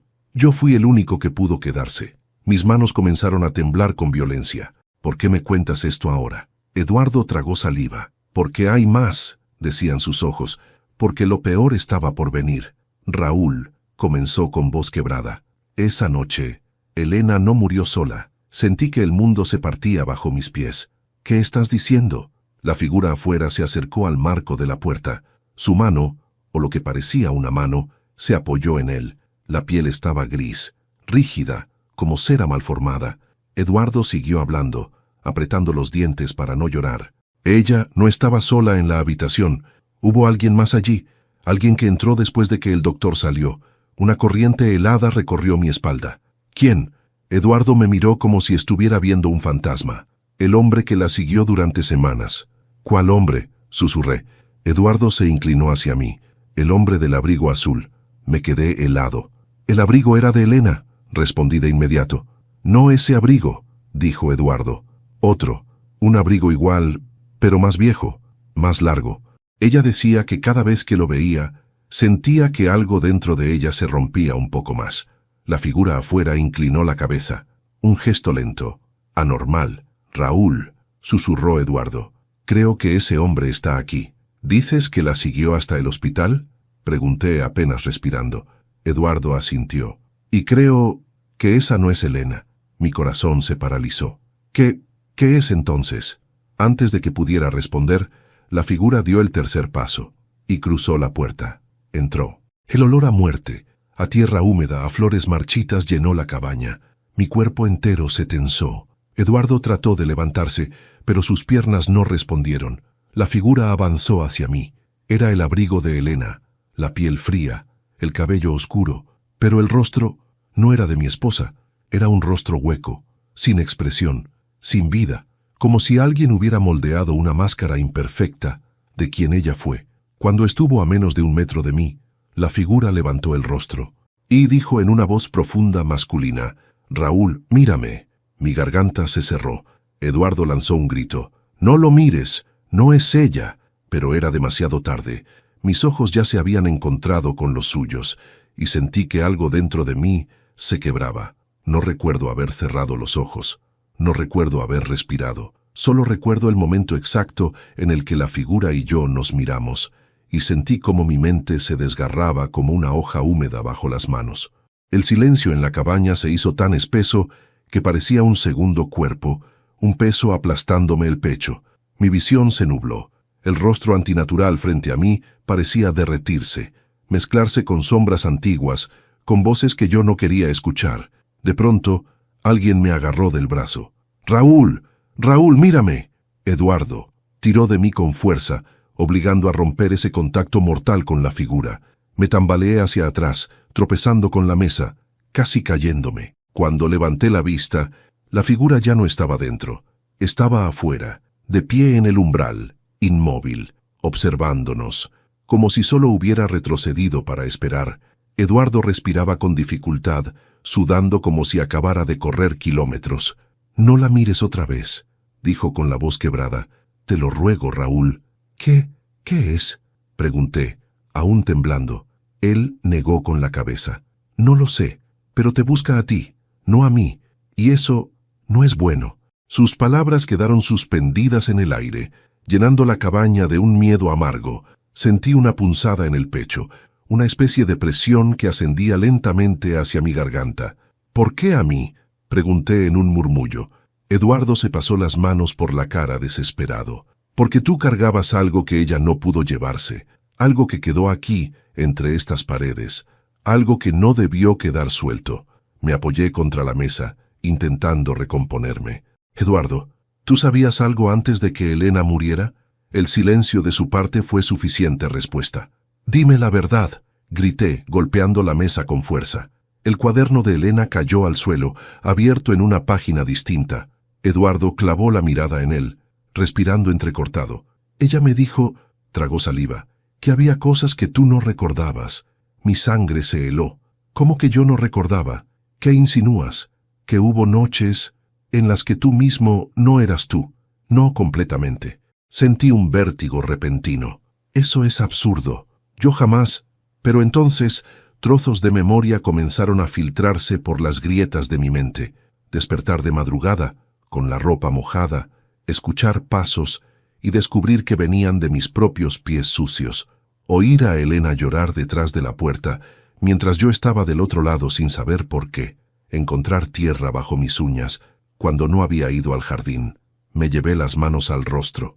fui el único que pudo quedarse». Mis manos comenzaron a temblar con violencia. «¿Por qué me cuentas esto ahora?». Eduardo tragó saliva. «Porque hay más», decían sus ojos, «porque lo peor estaba por venir». «Raúl», comenzó con voz quebrada, «esa noche, Elena no murió sola. Sentí que el mundo se partía bajo mis pies». «¿Qué estás diciendo?». La figura afuera se acercó al marco de la puerta. Su mano, o lo que parecía una mano, se apoyó en él. La piel estaba gris, rígida, como cera malformada. Eduardo siguió hablando, apretando los dientes para no llorar. «Ella no estaba sola en la habitación. Hubo alguien más allí, alguien que entró después de que el doctor salió. Una corriente helada recorrió mi espalda». «¿Quién?». Eduardo me miró como si estuviera viendo un fantasma. El hombre que la siguió durante semanas. ¿Cuál hombre?, susurré. Eduardo se inclinó hacia mí. El hombre del abrigo azul. Me quedé helado. El abrigo era de Elena, respondí de inmediato. No ese abrigo, dijo Eduardo. Otro. Un abrigo igual, pero más viejo, más largo. Ella decía que cada vez que lo veía, sentía que algo dentro de ella se rompía un poco más. La figura afuera inclinó la cabeza. Un gesto lento. Anormal. Raúl, susurró Eduardo. Creo que ese hombre está aquí. ¿Dices que la siguió hasta el hospital?, pregunté apenas respirando. Eduardo asintió. Y creo que esa no es Elena. Mi corazón se paralizó. ¿Qué es entonces? Antes de que pudiera responder, la figura dio el tercer paso y cruzó la puerta. Entró. El olor a muerte, a tierra húmeda, a flores marchitas llenó la cabaña. Mi cuerpo entero se tensó. Eduardo trató de levantarse, pero sus piernas no respondieron. La figura avanzó hacia mí. Era el abrigo de Elena, la piel fría, el cabello oscuro, pero el rostro no era de mi esposa. Era un rostro hueco, sin expresión, sin vida, como si alguien hubiera moldeado una máscara imperfecta de quien ella fue. Cuando estuvo a menos de 1 metro de mí, la figura levantó el rostro y dijo en una voz profunda masculina: «Raúl, mírame». Mi garganta se cerró. Eduardo lanzó un grito. «No lo mires, no es ella». Pero era demasiado tarde. Mis ojos ya se habían encontrado con los suyos, y sentí que algo dentro de mí se quebraba. No recuerdo haber cerrado los ojos. No recuerdo haber respirado. Solo recuerdo el momento exacto en el que la figura y yo nos miramos, y sentí como mi mente se desgarraba como una hoja húmeda bajo las manos. El silencio en la cabaña se hizo tan espeso que parecía un segundo cuerpo, un peso aplastándome el pecho. Mi visión se nubló. El rostro antinatural frente a mí parecía derretirse, mezclarse con sombras antiguas, con voces que yo no quería escuchar. De pronto, alguien me agarró del brazo. «¡Raúl! ¡Raúl, mírame!». Eduardo tiró de mí con fuerza, obligando a romper ese contacto mortal con la figura. Me tambaleé hacia atrás, tropezando con la mesa, casi cayéndome. Cuando levanté la vista, la figura ya no estaba dentro. Estaba afuera, de pie en el umbral, inmóvil, observándonos, como si solo hubiera retrocedido para esperar. Eduardo respiraba con dificultad, sudando como si acabara de correr kilómetros. «No la mires otra vez», dijo con la voz quebrada. «Te lo ruego, Raúl». ¿Qué es?», pregunté, aún temblando. Él negó con la cabeza. «No lo sé, pero te busca a ti, no a mí, y eso no es bueno». Sus palabras quedaron suspendidas en el aire, llenando la cabaña de un miedo amargo. Sentí una punzada en el pecho, una especie de presión que ascendía lentamente hacia mi garganta. «¿Por qué a mí?», pregunté en un murmullo. Eduardo se pasó las manos por la cara desesperado. «Porque tú cargabas algo que ella no pudo llevarse, algo que quedó aquí, entre estas paredes, algo que no debió quedar suelto». Me apoyé contra la mesa, intentando recomponerme. «Eduardo, ¿tú sabías algo antes de que Elena muriera?». El silencio de su parte fue suficiente respuesta. «Dime la verdad», grité, golpeando la mesa con fuerza. El cuaderno de Elena cayó al suelo, abierto en una página distinta. Eduardo clavó la mirada en él, respirando entrecortado. «Ella me dijo», tragó saliva, «que había cosas que tú no recordabas». Mi sangre se heló. «¿Cómo que yo no recordaba? ¿Qué insinúas? ¿Que hubo noches en las que tú mismo no eras tú?». «No completamente». Sentí un vértigo repentino. «Eso es absurdo. Yo jamás». Pero entonces trozos de memoria comenzaron a filtrarse por las grietas de mi mente. Despertar de madrugada, con la ropa mojada, escuchar pasos y descubrir que venían de mis propios pies sucios. Oír a Elena llorar detrás de la puerta, mientras yo estaba del otro lado sin saber por qué. Encontrar tierra bajo mis uñas, cuando no había ido al jardín. Me llevé las manos al rostro.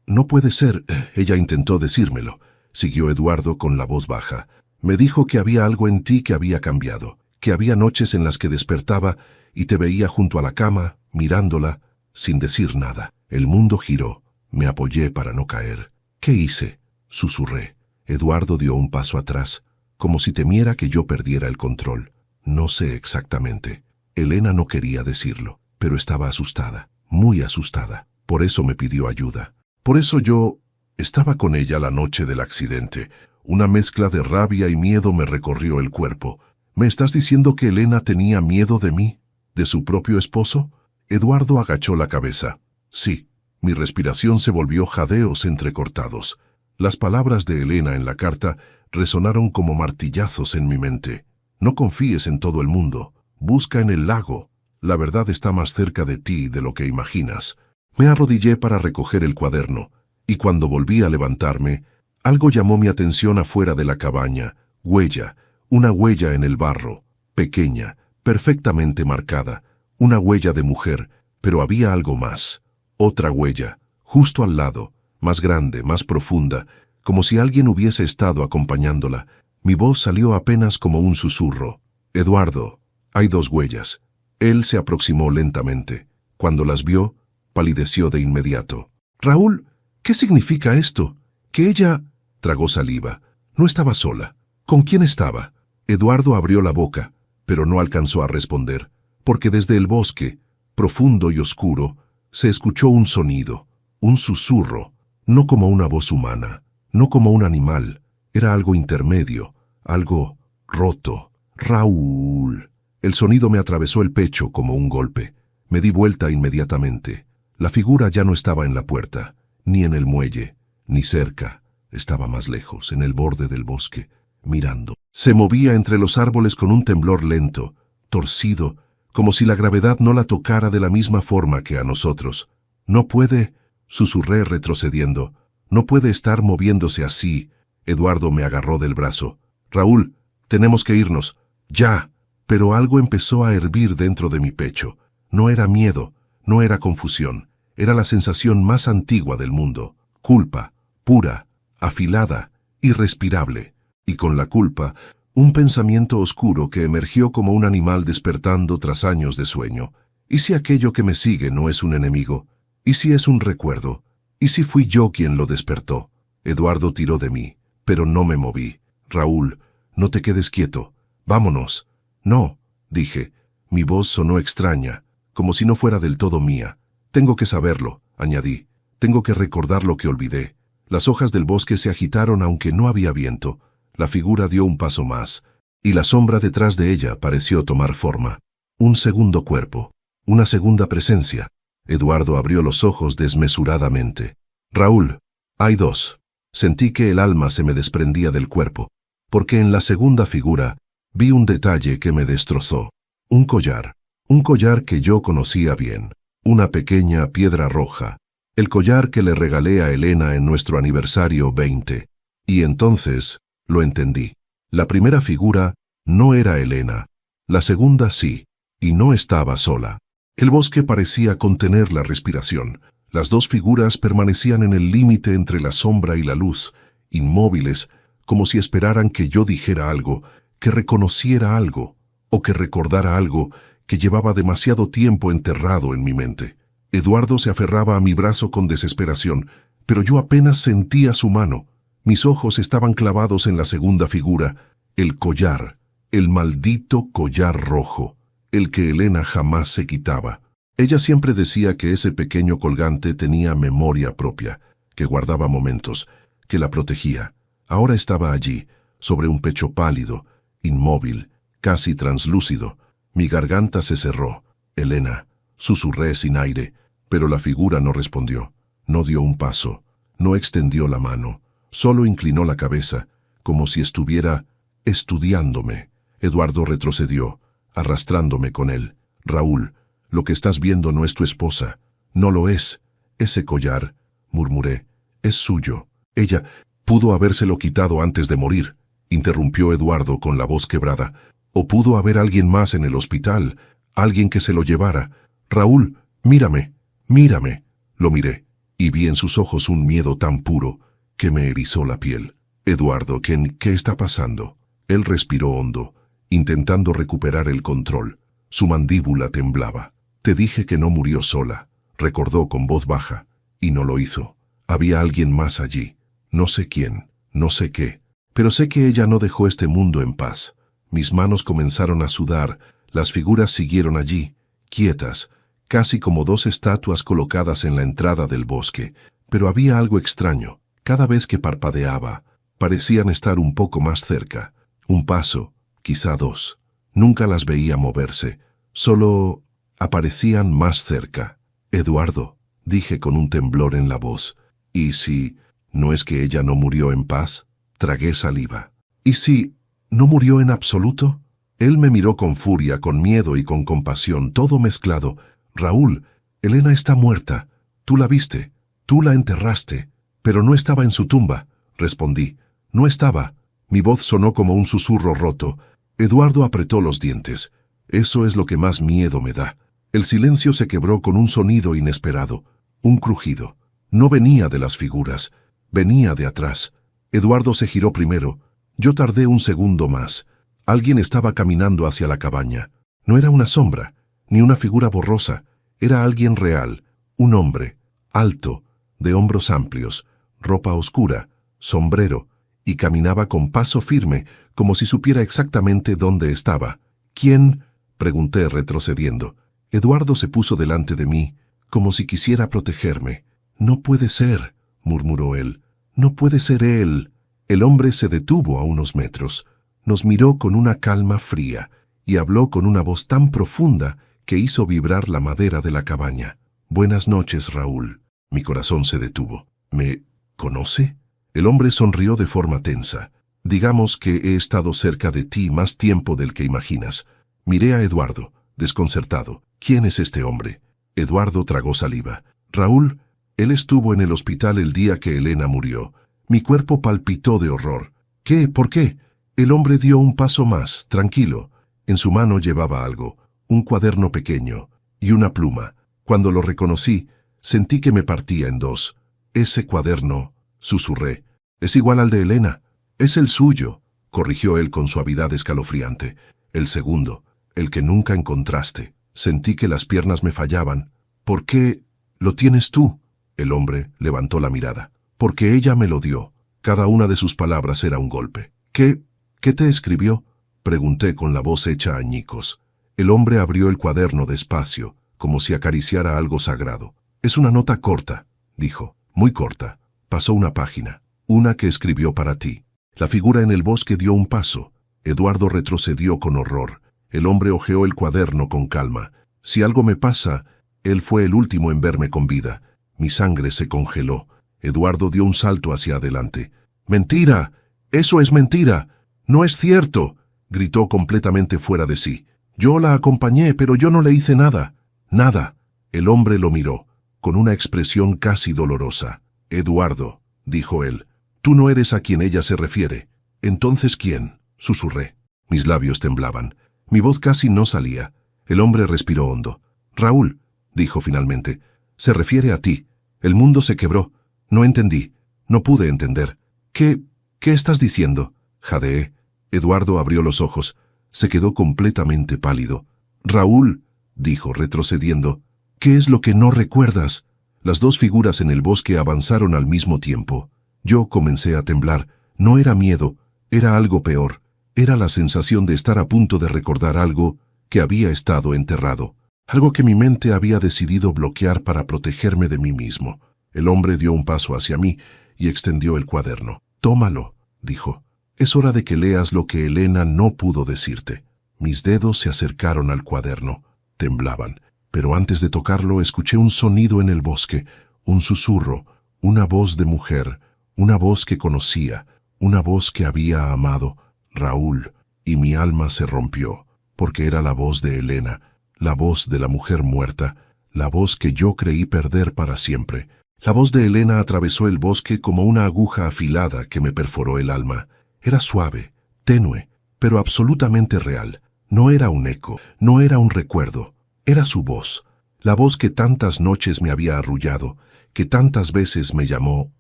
No puede ser», ella intentó decírmelo. Siguió Eduardo con la voz baja. «Me dijo que había algo en ti que había cambiado, que había noches en las que despertaba y te veía junto a la cama, mirándola, sin decir nada». El mundo giró. Me apoyé para no caer. «¿Qué hice?», susurré. Eduardo dio un paso atrás, como si temiera que yo perdiera el control. «No sé exactamente». Elena no quería decirlo, pero estaba asustada, muy asustada. Por eso me pidió ayuda. Por eso yo estaba con ella la noche del accidente. Una mezcla de rabia y miedo me recorrió el cuerpo. ¿Me estás diciendo que Elena tenía miedo de mí? ¿De su propio esposo? Eduardo agachó la cabeza. Sí, mi respiración se volvió jadeos entrecortados. Las palabras de Elena en la carta resonaron como martillazos en mi mente. No confíes en todo el mundo. Busca en el lago. La verdad está más cerca de ti de lo que imaginas. Me arrodillé para recoger el cuaderno, y cuando volví a levantarme, algo llamó mi atención afuera de la cabaña. Huella, una huella en el barro, pequeña, perfectamente marcada, una huella de mujer, pero había algo más. Otra huella, justo al lado, más grande, más profunda, como si alguien hubiese estado acompañándola. Mi voz salió apenas como un susurro. Eduardo, hay 2 huellas. Él se aproximó lentamente. Cuando las vio, palideció de inmediato. Raúl, ¿qué significa esto? Que ella... Tragó saliva. No estaba sola. ¿Con quién estaba? Eduardo abrió la boca, pero no alcanzó a responder, porque desde el bosque, profundo y oscuro, se escuchó un sonido, un susurro, no como una voz humana, no como un animal, era algo intermedio, algo roto. Raúl. El sonido me atravesó el pecho como un golpe. Me di vuelta inmediatamente. La figura ya no estaba en la puerta, ni en el muelle, ni cerca. Estaba más lejos, en el borde del bosque, mirando. Se movía entre los árboles con un temblor lento, torcido, como si la gravedad no la tocara de la misma forma que a nosotros. No puede, susurré retrocediendo, no puede estar moviéndose así. Eduardo me agarró del brazo. Raúl, tenemos que irnos. Ya. Pero algo empezó a hervir dentro de mi pecho. No era miedo, no era confusión. Era la sensación más antigua del mundo. Culpa, pura, afilada, irrespirable. Y con la culpa, un pensamiento oscuro que emergió como un animal despertando tras años de sueño. ¿Y si aquello que me sigue no es un enemigo? ¿Y si es un recuerdo? ¿Y si fui yo quien lo despertó? Eduardo tiró de mí, pero no me moví. Raúl, no te quedes quieto. Vámonos. No, dije. Mi voz sonó extraña, como si no fuera del todo mía. Tengo que saberlo, añadí. Tengo que recordar lo que olvidé. Las hojas del bosque se agitaron aunque no había viento. La figura dio un paso más, y la sombra detrás de ella pareció tomar forma. Un segundo cuerpo, una segunda presencia. Eduardo abrió los ojos desmesuradamente. Raúl, hay 2. Sentí que el alma se me desprendía del cuerpo, porque en la segunda figura vi un detalle que me destrozó. Un collar que yo conocía bien, una pequeña piedra roja, el collar que le regalé a Elena en nuestro aniversario 20. Y entonces lo entendí. La primera figura no era Elena, la segunda sí, y no estaba sola. El bosque parecía contener la respiración. Las 2 figuras permanecían en el límite entre la sombra y la luz, inmóviles, como si esperaran que yo dijera algo, que reconociera algo, o que recordara algo que llevaba demasiado tiempo enterrado en mi mente. Eduardo se aferraba a mi brazo con desesperación, pero yo apenas sentía su mano. Mis ojos estaban clavados en la segunda figura, el collar, el maldito collar rojo, el que Elena jamás se quitaba. Ella siempre decía que ese pequeño colgante tenía memoria propia, que guardaba momentos, que la protegía. Ahora estaba allí, sobre un pecho pálido, inmóvil, casi translúcido. Mi garganta se cerró. Elena, susurré sin aire, pero la figura no respondió, no dio un paso, no extendió la mano, solo inclinó la cabeza, como si estuviera estudiándome. Eduardo retrocedió, arrastrándome con él. Raúl, lo que estás viendo no es tu esposa. No lo es. Ese collar, murmuré, es suyo. Ella pudo habérselo quitado antes de morir, interrumpió Eduardo con la voz quebrada. O pudo haber alguien más en el hospital, alguien que se lo llevara. Raúl, mírame, mírame. Lo miré, y vi en sus ojos un miedo tan puro que me erizó la piel. Eduardo, ¿qué está pasando? Él respiró hondo, intentando recuperar el control. Su mandíbula temblaba. Te dije que no murió sola, recordó con voz baja, y no lo hizo. Había alguien más allí. No sé quién, no sé qué, pero sé que ella no dejó este mundo en paz. Mis manos comenzaron a sudar, Las figuras siguieron allí, quietas, casi como dos estatuas colocadas en la entrada del bosque, pero había algo extraño. Cada vez que parpadeaba, parecían estar un poco más cerca. Un paso, quizá dos. Nunca las veía moverse, solo aparecían más cerca. Eduardo, dije con un temblor en la voz. ¿Y si no es que ella no murió en paz? Tragué saliva. ¿Y si no murió en absoluto? Él me miró con furia, con miedo y con compasión, todo mezclado. Raúl, Elena está muerta. Tú la viste, tú la enterraste. Pero no estaba en su tumba, respondí. No estaba. Mi voz sonó como un susurro roto. Eduardo apretó los dientes. Eso es lo que más miedo me da. El silencio se quebró con un sonido inesperado, un crujido. No venía de las figuras, venía de atrás. Eduardo se giró primero. Yo tardé un segundo más. Alguien estaba caminando hacia la cabaña. No era una sombra, ni una figura borrosa. Era alguien real, un hombre, alto, de hombros amplios, ropa oscura, sombrero, y caminaba con paso firme, como si supiera exactamente dónde estaba. ¿Quién?, pregunté retrocediendo. Eduardo se puso delante de mí, como si quisiera protegerme. «No puede ser», murmuró él. «No puede ser él». El hombre se detuvo a unos metros. Nos miró con una calma fría y habló con una voz tan profunda que hizo vibrar la madera de la cabaña. «Buenas noches, Raúl». Mi corazón se detuvo. «¿Me conoce?» El hombre sonrió de forma tensa. «Digamos que he estado cerca de ti más tiempo del que imaginas». Miré a Eduardo, desconcertado. «¿Quién es este hombre?» Eduardo tragó saliva. «Raúl, él estuvo en el hospital el día que Elena murió. Mi cuerpo palpitó de horror. ¿Qué? ¿Por qué?» El hombre dio un paso más, tranquilo. En su mano llevaba algo, un cuaderno pequeño y una pluma. Cuando lo reconocí, sentí que me partía en dos. «Ese cuaderno», susurré, «es igual al de Elena». «Es el suyo», corrigió él con suavidad escalofriante. «El segundo, el que nunca encontraste». Sentí que las piernas me fallaban. «¿Por qué lo tienes tú?» El hombre levantó la mirada. «Porque ella me lo dio». Cada una de sus palabras era un golpe. ¿Qué te escribió?», pregunté con la voz hecha añicos. El hombre abrió el cuaderno despacio, como si acariciara algo sagrado. «Es una nota corta», dijo, «muy corta». Pasó una página, una que escribió para ti. La figura en el bosque dio un paso. Eduardo retrocedió con horror. El hombre hojeó el cuaderno con calma. «Si algo me pasa, él fue el último en verme con vida». Mi sangre se congeló. Eduardo dio un salto hacia adelante. «¡Mentira! ¡Eso es mentira! ¡No es cierto!», gritó completamente fuera de sí. «Yo la acompañé, pero yo no le hice nada». «Nada». El hombre lo miró, con una expresión casi dolorosa. «Eduardo», dijo él, «tú no eres a quien ella se refiere». «¿Entonces quién?», susurré. Mis labios temblaban. Mi voz casi no salía. El hombre respiró hondo. «Raúl», dijo finalmente, «se refiere a ti. El mundo se quebró. No entendí. No pude entender». ¿Qué estás diciendo?», jadeé. Eduardo abrió los ojos. Se quedó completamente pálido. «Raúl», dijo retrocediendo, «¿qué es lo que no recuerdas?». Las dos figuras en el bosque avanzaron al mismo tiempo. Yo comencé a temblar. No era miedo, era algo peor. Era la sensación de estar a punto de recordar algo que había estado enterrado. Algo que mi mente había decidido bloquear para protegerme de mí mismo. El hombre dio un paso hacia mí y extendió el cuaderno. «Tómalo», dijo. «Es hora de que leas lo que Elena no pudo decirte». Mis dedos se acercaron al cuaderno. Temblaban. Pero antes de tocarlo escuché un sonido en el bosque, un susurro, una voz de mujer, una voz que conocía, una voz que había amado, Raúl, y mi alma se rompió, porque era la voz de Elena, la voz de la mujer muerta, la voz que yo creí perder para siempre. La voz de Elena atravesó el bosque como una aguja afilada que me perforó el alma. Era suave, tenue, pero absolutamente real. No era un eco, no era un recuerdo. Era su voz, la voz que tantas noches me había arrullado, que tantas veces me llamó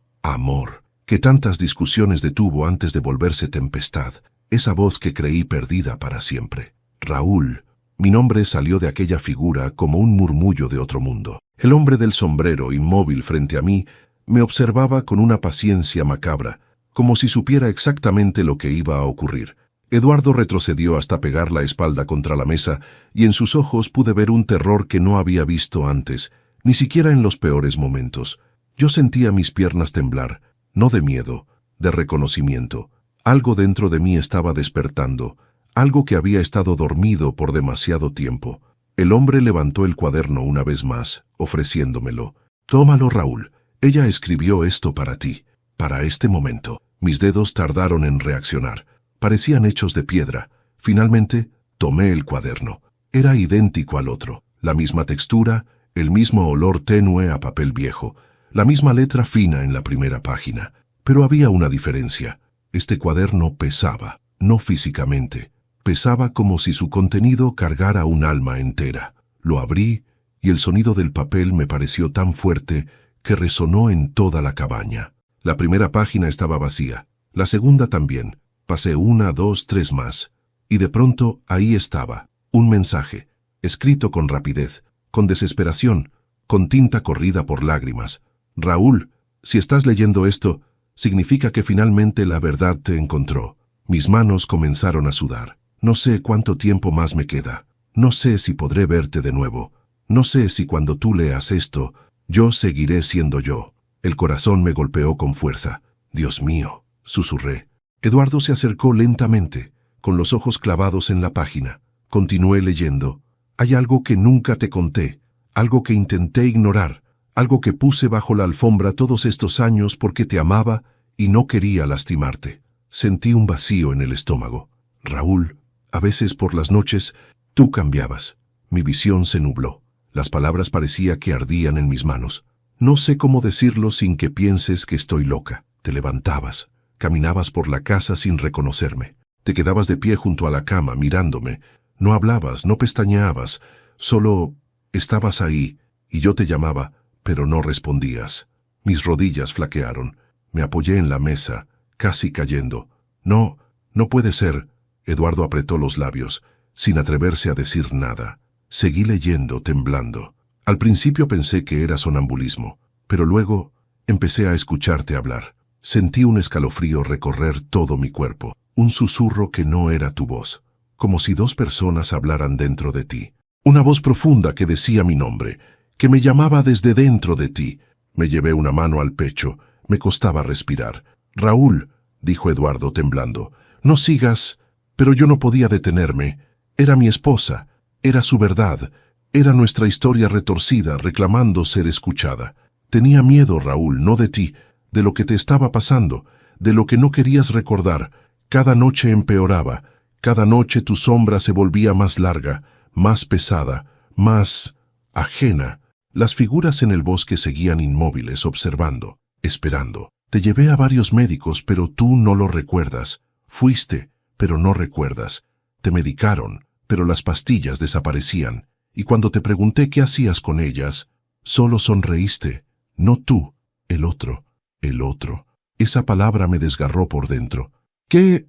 amor, que tantas discusiones detuvo antes de volverse tempestad. Esa voz que creí perdida para siempre. Raúl. Mi nombre salió de aquella figura como un murmullo de otro mundo. El hombre del sombrero, inmóvil frente a mí, me observaba con una paciencia macabra, como si supiera exactamente lo que iba a ocurrir. Eduardo retrocedió hasta pegar la espalda contra la mesa, y en sus ojos pude ver un terror que no había visto antes, ni siquiera en los peores momentos. Yo sentía mis piernas temblar, no de miedo, de reconocimiento. Algo dentro de mí estaba despertando, algo que había estado dormido por demasiado tiempo. El hombre levantó el cuaderno una vez más, ofreciéndomelo. «Tómalo, Raúl. Ella escribió esto para ti, para este momento». Mis dedos tardaron en reaccionar. Parecían hechos de piedra. Finalmente, tomé el cuaderno. Era idéntico al otro. La misma textura, el mismo olor tenue a papel viejo, la misma letra fina en la primera página. Pero había una diferencia. Este cuaderno pesaba, no físicamente. Pesaba como si su contenido cargara un alma entera. Lo abrí y el sonido del papel me pareció tan fuerte que resonó en toda la cabaña. La primera página estaba vacía, la segunda también. Pasé 1, 2, 3 más. Y de pronto ahí estaba, un mensaje, escrito con rapidez, con desesperación, con tinta corrida por lágrimas. «Raúl, si estás leyendo esto, significa que finalmente la verdad te encontró». Mis manos comenzaron a sudar. No sé cuánto tiempo más me queda. No sé si podré verte de nuevo. No sé si cuando tú leas esto, yo seguiré siendo yo. El corazón me golpeó con fuerza. «Dios mío», susurré. Eduardo se acercó lentamente, con los ojos clavados en la página. Continué leyendo. «Hay algo que nunca te conté, algo que intenté ignorar, algo que puse bajo la alfombra todos estos años porque te amaba y no quería lastimarte». Sentí un vacío en el estómago. «Raúl, a veces por las noches, tú cambiabas». Mi visión se nubló. Las palabras parecía que ardían en mis manos. «No sé cómo decirlo sin que pienses que estoy loca». Te levantabas, caminabas por la casa sin reconocerme. Te quedabas de pie junto a la cama mirándome. No hablabas, no pestañeabas, solo estabas ahí, y yo te llamaba, pero no respondías. Mis rodillas flaquearon. Me apoyé en la mesa, casi cayendo. «No, no puede ser». Eduardo apretó los labios, sin atreverse a decir nada. Seguí leyendo, temblando. Al principio pensé que era sonambulismo, pero luego empecé a escucharte hablar. Sentí un escalofrío recorrer todo mi cuerpo, un susurro que no era tu voz, como si dos personas hablaran dentro de ti. Una voz profunda que decía mi nombre, que me llamaba desde dentro de ti. Me llevé una mano al pecho, me costaba respirar. «Raúl», dijo Eduardo temblando, «no sigas». Pero yo no podía detenerme. Era mi esposa, era su verdad, era nuestra historia retorcida reclamando ser escuchada. Tenía miedo, Raúl, no de ti, de lo que te estaba pasando, de lo que no querías recordar. Cada noche empeoraba, cada noche tu sombra se volvía más larga, más pesada, más ajena. Las figuras en el bosque seguían inmóviles, observando, esperando. Te llevé a varios médicos, pero tú no lo recuerdas. Fuiste, pero no recuerdas. Te medicaron, pero las pastillas desaparecían. Y cuando te pregunté qué hacías con ellas, solo sonreíste. No tú, el otro, el otro. Esa palabra me desgarró por dentro. ¿Qué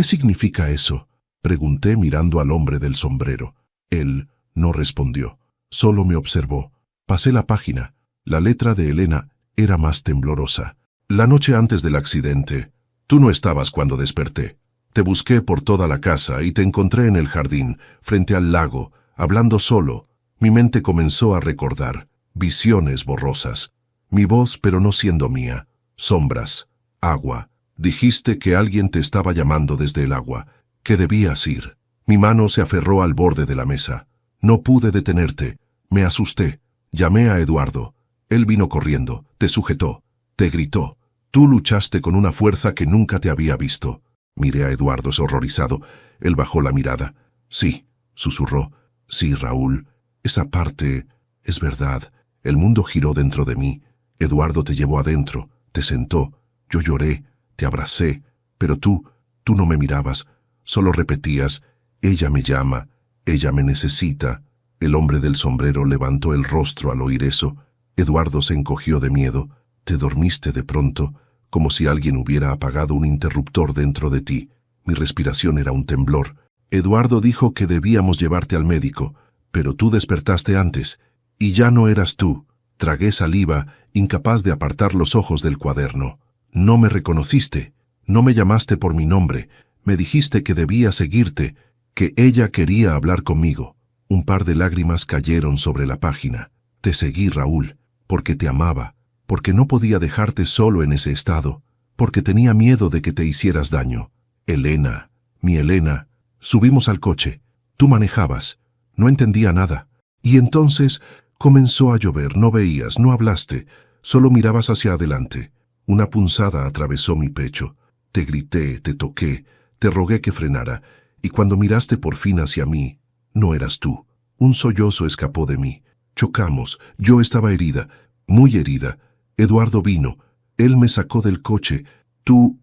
significa eso?», pregunté mirando al hombre del sombrero. Él no respondió, solo me observó. Pasé la página. La letra de Elena era más temblorosa. «La noche antes del accidente, tú no estabas cuando desperté. Te busqué por toda la casa y te encontré en el jardín, frente al lago, hablando solo. Mi mente comenzó a recordar, visiones borrosas. Mi voz, pero no siendo mía. Sombras, agua. Dijiste que alguien te estaba llamando desde el agua, que debías ir». Mi mano se aferró al borde de la mesa. No pude detenerte. Me asusté. Llamé a Eduardo. Él vino corriendo, te sujetó, te gritó. Tú luchaste con una fuerza que nunca te había visto. Miré a Eduardo horrorizado. Él bajó la mirada. «Sí», susurró. «Sí, Raúl, esa parte es verdad». El mundo giró dentro de mí. Eduardo te llevó adentro, te sentó. Yo lloré, te abracé, pero tú no me mirabas. Solo repetías, «Ella me llama, ella me necesita». El hombre del sombrero levantó el rostro al oír eso. Eduardo se encogió de miedo. Te dormiste de pronto, como si alguien hubiera apagado un interruptor dentro de ti. Mi respiración era un temblor. Eduardo dijo que debíamos llevarte al médico, pero tú despertaste antes, y ya no eras tú. Tragué saliva, incapaz de apartar los ojos del cuaderno. No me reconociste, no me llamaste por mi nombre, Me dijiste que debía seguirte, que ella quería hablar conmigo. Un par de lágrimas cayeron sobre la página. Te seguí, Raúl, porque te amaba, porque no podía dejarte solo en ese estado, porque tenía miedo de que te hicieras daño. Elena, mi Elena. Subimos al coche. Tú manejabas. No entendía nada. Y entonces comenzó a llover. No veías, no hablaste. Solo mirabas hacia adelante. Una punzada atravesó mi pecho. Te grité, te toqué, te rogué que frenara. Y cuando miraste por fin hacia mí, no eras tú. Un sollozo escapó de mí. Chocamos. Yo estaba herida, muy herida. Eduardo vino. Él me sacó del coche. Tú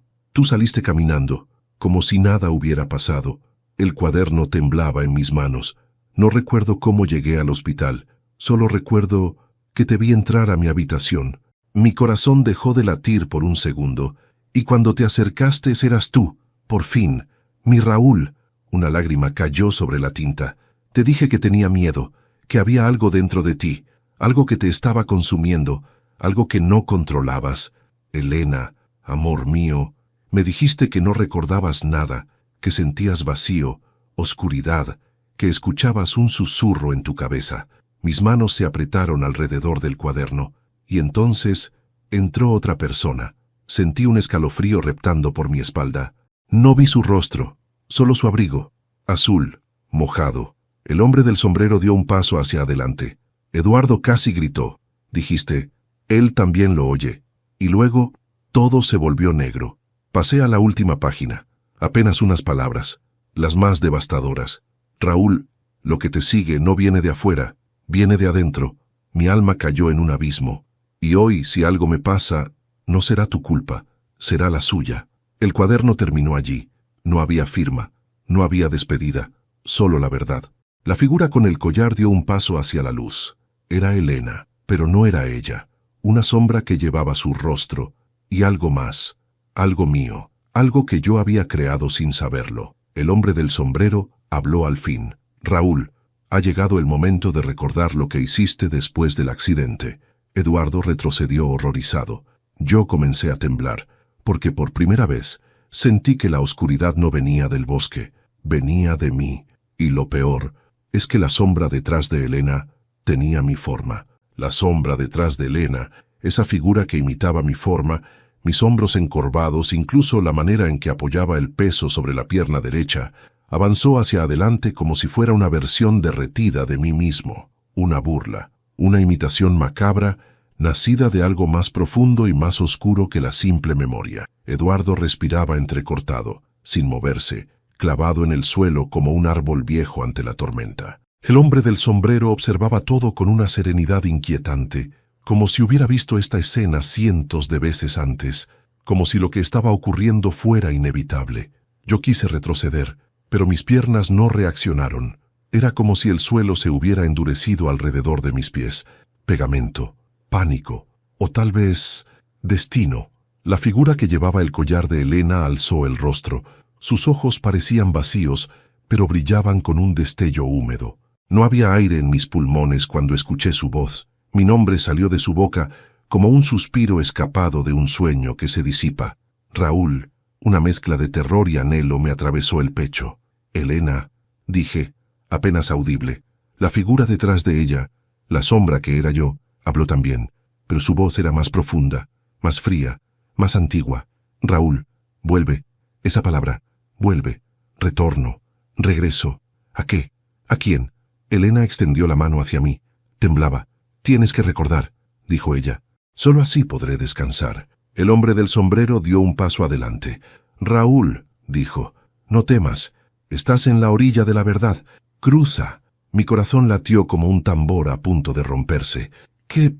saliste caminando, como si nada hubiera pasado. El cuaderno temblaba en mis manos. No recuerdo cómo llegué al hospital. Solo recuerdo que te vi entrar a mi habitación. Mi corazón dejó de latir por un segundo, y cuando te acercaste eras tú, por fin, mi Raúl. Una lágrima cayó sobre la tinta. Te dije que tenía miedo, que había algo dentro de ti, algo que te estaba consumiendo, algo que no controlabas. Elena, amor mío, me dijiste que no recordabas nada, que sentías vacío, oscuridad, que escuchabas un susurro en tu cabeza. Mis manos se apretaron alrededor del cuaderno, y entonces entró otra persona. Sentí un escalofrío reptando por mi espalda. No vi su rostro, solo su abrigo, azul, mojado. El hombre del sombrero dio un paso hacia adelante. Eduardo casi gritó. Dijiste, él también lo oye. Y luego, todo se volvió negro. Pasé a la última página. Apenas unas palabras, las más devastadoras. Raúl, lo que te sigue no viene de afuera, viene de adentro. Mi alma cayó en un abismo. Y hoy, si algo me pasa, no será tu culpa, será la suya. El cuaderno terminó allí. No había firma, no había despedida, solo la verdad. La figura con el collar dio un paso hacia la luz. Era Elena, pero no era ella. Una sombra que llevaba su rostro, y algo más, algo mío, algo que yo había creado sin saberlo. El hombre del sombrero habló al fin. Raúl, ha llegado el momento de recordar lo que hiciste después del accidente. Eduardo retrocedió horrorizado. Yo comencé a temblar, porque por primera vez sentí que la oscuridad no venía del bosque, venía de mí. Y lo peor es que la sombra detrás de Elena tenía mi forma. La sombra detrás de Elena, esa figura que imitaba mi forma, mis hombros encorvados, incluso la manera en que apoyaba el peso sobre la pierna derecha, avanzó hacia adelante como si fuera una versión derretida de mí mismo, una burla, una imitación macabra, nacida de algo más profundo y más oscuro que la simple memoria. Eduardo respiraba entrecortado, sin moverse, clavado en el suelo como un árbol viejo ante la tormenta. El hombre del sombrero observaba todo con una serenidad inquietante, como si hubiera visto esta escena cientos de veces antes, como si lo que estaba ocurriendo fuera inevitable. Yo quise retroceder, pero mis piernas no reaccionaron. Era como si el suelo se hubiera endurecido alrededor de mis pies. Pegamento, pánico, o tal vez destino. La figura que llevaba el collar de Elena alzó el rostro. Sus ojos parecían vacíos, pero brillaban con un destello húmedo. No había aire en mis pulmones cuando escuché su voz. Mi nombre salió de su boca como un suspiro escapado de un sueño que se disipa. Raúl, una mezcla de terror y anhelo me atravesó el pecho. Elena, dije, apenas audible. La figura detrás de ella, la sombra que era yo, habló también, pero su voz era más profunda, más fría, más antigua. Raúl, vuelve. Esa palabra, vuelve. Retorno. Regreso. ¿A qué? ¿A quién? Elena extendió la mano hacia mí. Temblaba. Tienes que recordar, dijo ella. Solo así podré descansar. El hombre del sombrero dio un paso adelante. Raúl, dijo, no temas. Estás en la orilla de la verdad. Cruza. Mi corazón latió como un tambor a punto de romperse. ¿Qué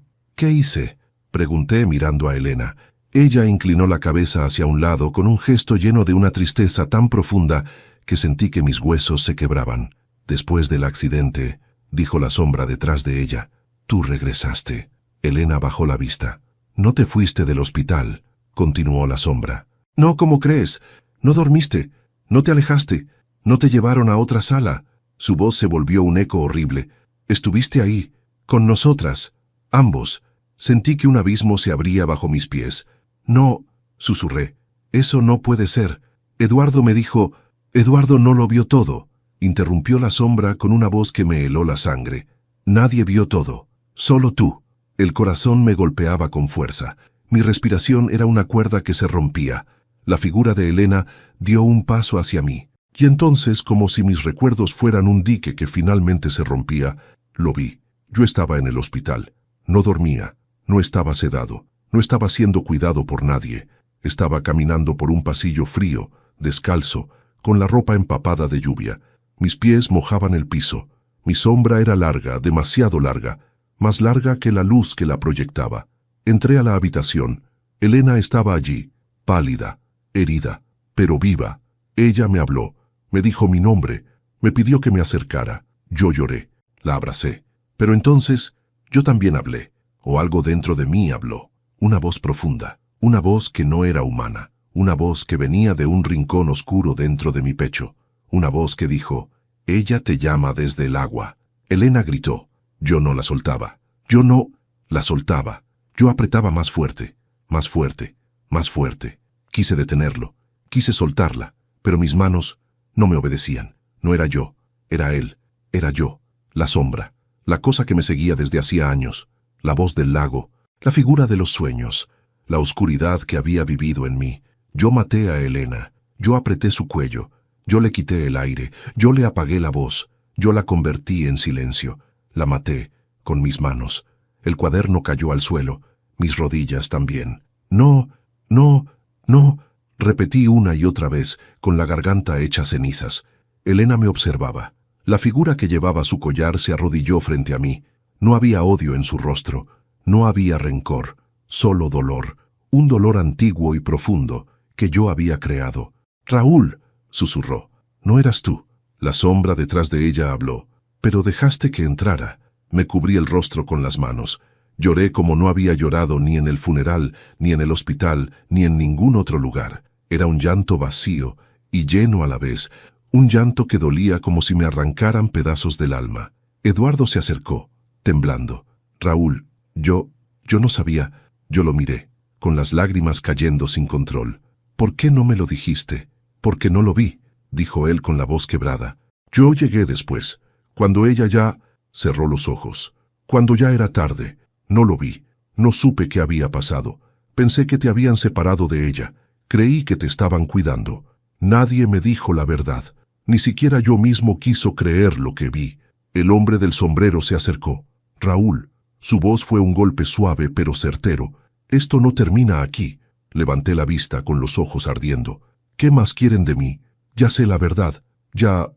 hice? Pregunté mirando a Elena. Ella inclinó la cabeza hacia un lado con un gesto lleno de una tristeza tan profunda que sentí que mis huesos se quebraban. Después del accidente, dijo la sombra detrás de ella, tú regresaste. Elena bajó la vista. No te fuiste del hospital, continuó la sombra. No, ¿cómo crees? No dormiste, no te alejaste, no te llevaron a otra sala. Su voz se volvió un eco horrible. Estuviste ahí, con nosotras, ambos. Sentí que un abismo se abría bajo mis pies. No, susurré. Eso no puede ser. Eduardo me dijo, Eduardo no lo vio todo, interrumpió la sombra con una voz que me heló la sangre. Nadie vio todo, solo tú. El corazón me golpeaba con fuerza. Mi respiración era una cuerda que se rompía. La figura de Elena dio un paso hacia mí. Y entonces, como si mis recuerdos fueran un dique que finalmente se rompía, lo vi. Yo estaba en el hospital. No dormía, no estaba sedado, no estaba siendo cuidado por nadie. Estaba caminando por un pasillo frío, descalzo, con la ropa empapada de lluvia. Mis pies mojaban el piso. Mi sombra era larga, demasiado larga, más larga que la luz que la proyectaba. Entré a la habitación. Elena estaba allí, pálida, herida, pero viva. Ella me habló, me dijo mi nombre, me pidió que me acercara. Yo lloré, la abracé. Pero entonces yo también hablé, o algo dentro de mí habló. Una voz profunda, una voz que no era humana, una voz que venía de un rincón oscuro dentro de mi pecho. Una voz que dijo, ella te llama desde el agua. Elena gritó. Yo no la soltaba. Yo no la soltaba. Yo apretaba más fuerte, más fuerte, más fuerte. Quise detenerlo, quise soltarla, pero mis manos no me obedecían. No era yo, era él, era yo, la sombra, la cosa que me seguía desde hacía años, la voz del lago, la figura de los sueños, la oscuridad que había vivido en mí. Yo maté a Elena, yo apreté su cuello, yo le quité el aire, yo le apagué la voz, yo la convertí en silencio, la maté con mis manos. El cuaderno cayó al suelo, mis rodillas también. No, no, no, repetí una y otra vez, con la garganta hecha cenizas. Elena me observaba. La figura que llevaba su collar se arrodilló frente a mí. No había odio en su rostro, no había rencor, solo dolor, un dolor antiguo y profundo que yo había creado. Raúl, susurró, no eras tú. La sombra detrás de ella habló, pero dejaste que entrara. Me cubrí el rostro con las manos. Lloré como no había llorado ni en el funeral, ni en el hospital, ni en ningún otro lugar. Era un llanto vacío y lleno a la vez, un llanto que dolía como si me arrancaran pedazos del alma. Eduardo se acercó, temblando. Raúl, yo no sabía. Yo lo miré, con las lágrimas cayendo sin control. ¿Por qué no me lo dijiste? Porque no lo vi, dijo él con la voz quebrada. Yo llegué después, cuando ella ya cerró los ojos. Cuando ya era tarde, no lo vi, no supe qué había pasado. Pensé que te habían separado de ella. Creí que te estaban cuidando. Nadie me dijo la verdad. Ni siquiera yo mismo quiso creer lo que vi. El hombre del sombrero se acercó. Raúl. Su voz fue un golpe suave pero certero. Esto no termina aquí. Levanté la vista con los ojos ardiendo. ¿Qué más quieren de mí? Ya sé la verdad. Ya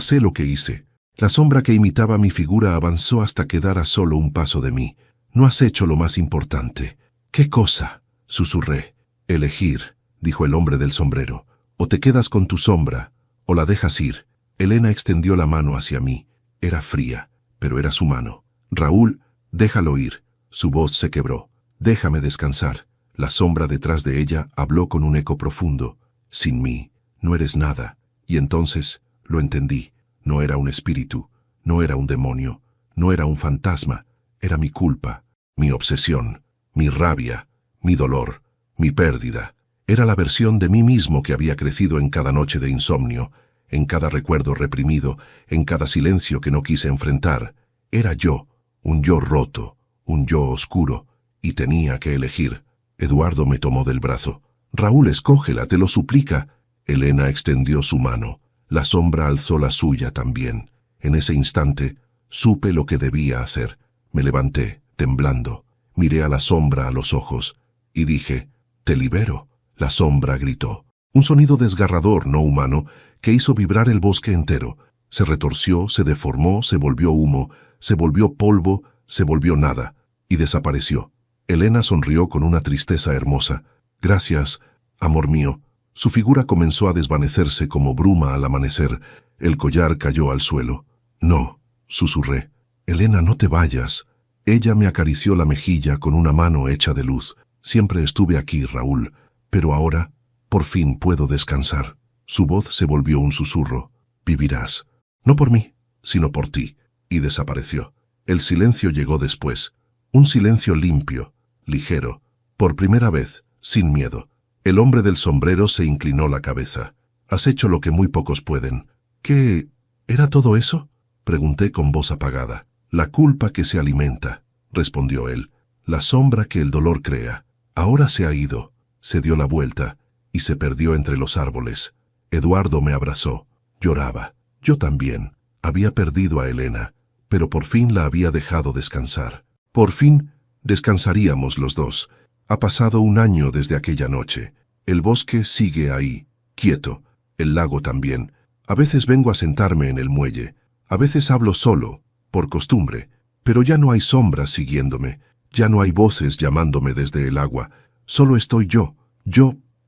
sé lo que hice. La sombra que imitaba mi figura avanzó hasta quedar a solo un paso de mí. No has hecho lo más importante. ¿Qué cosa? Susurré. Elegir, dijo el hombre del sombrero. O te quedas con tu sombra, o la dejas ir. Elena extendió la mano hacia mí. Era fría, pero era su mano. Raúl, déjalo ir. Su voz se quebró. Déjame descansar. La sombra detrás de ella habló con un eco profundo. Sin mí, no eres nada. Y entonces, lo entendí. No era un espíritu, no era un demonio, no era un fantasma. Era mi culpa, mi obsesión, mi rabia, mi dolor, mi pérdida. Era la versión de mí mismo que había crecido en cada noche de insomnio, en cada recuerdo reprimido, en cada silencio que no quise enfrentar. Era yo, un yo roto, un yo oscuro, y tenía que elegir. Eduardo me tomó del brazo. Raúl, escógela, te lo suplica. Elena extendió su mano. La sombra alzó la suya también. En ese instante, supe lo que debía hacer. Me levanté, temblando. Miré a la sombra a los ojos y dije, «Te libero». La sombra gritó. Un sonido desgarrador, no humano, que hizo vibrar el bosque entero. Se retorció, se deformó, se volvió humo, se volvió polvo, se volvió nada, y desapareció. Elena sonrió con una tristeza hermosa. «Gracias, amor mío». Su figura comenzó a desvanecerse como bruma al amanecer. El collar cayó al suelo. «No», susurré. «Elena, no te vayas». Ella me acarició la mejilla con una mano hecha de luz. «Siempre estuve aquí, Raúl, pero ahora, por fin puedo descansar». Su voz se volvió un susurro. «Vivirás. No por mí, sino por ti». Y desapareció. El silencio llegó después. Un silencio limpio, ligero. Por primera vez, sin miedo. El hombre del sombrero se inclinó la cabeza. Has hecho lo que muy pocos pueden. ¿Qué era todo eso? Pregunté con voz apagada. La culpa que se alimenta, respondió él. La sombra que el dolor crea. Ahora se ha ido. Se dio la vuelta y se perdió entre los árboles. Eduardo me abrazó. Lloraba. Yo también. Había perdido a Elena, pero por fin la había dejado descansar. Por fin descansaríamos los dos. Ha pasado un año desde aquella noche. El bosque sigue ahí, quieto. El lago también. A veces vengo a sentarme en el muelle. A veces hablo solo, por costumbre. Pero ya no hay sombras siguiéndome. Ya no hay voces llamándome desde el agua. Solo estoy yo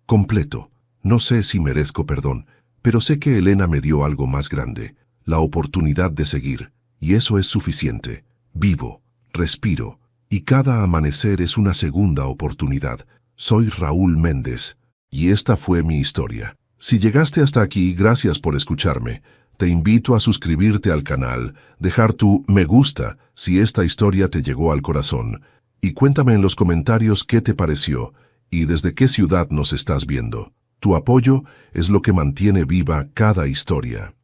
completo. No sé si merezco perdón, pero sé que Elena me dio algo más grande, la oportunidad de seguir, y eso es suficiente. Vivo, respiro, y cada amanecer es una segunda oportunidad. Soy Raúl Méndez, y esta fue mi historia. Si llegaste hasta aquí, gracias por escucharme. Te invito a suscribirte al canal, dejar tu me gusta si esta historia te llegó al corazón, y cuéntame en los comentarios qué te pareció y desde qué ciudad nos estás viendo. Tu apoyo es lo que mantiene viva cada historia.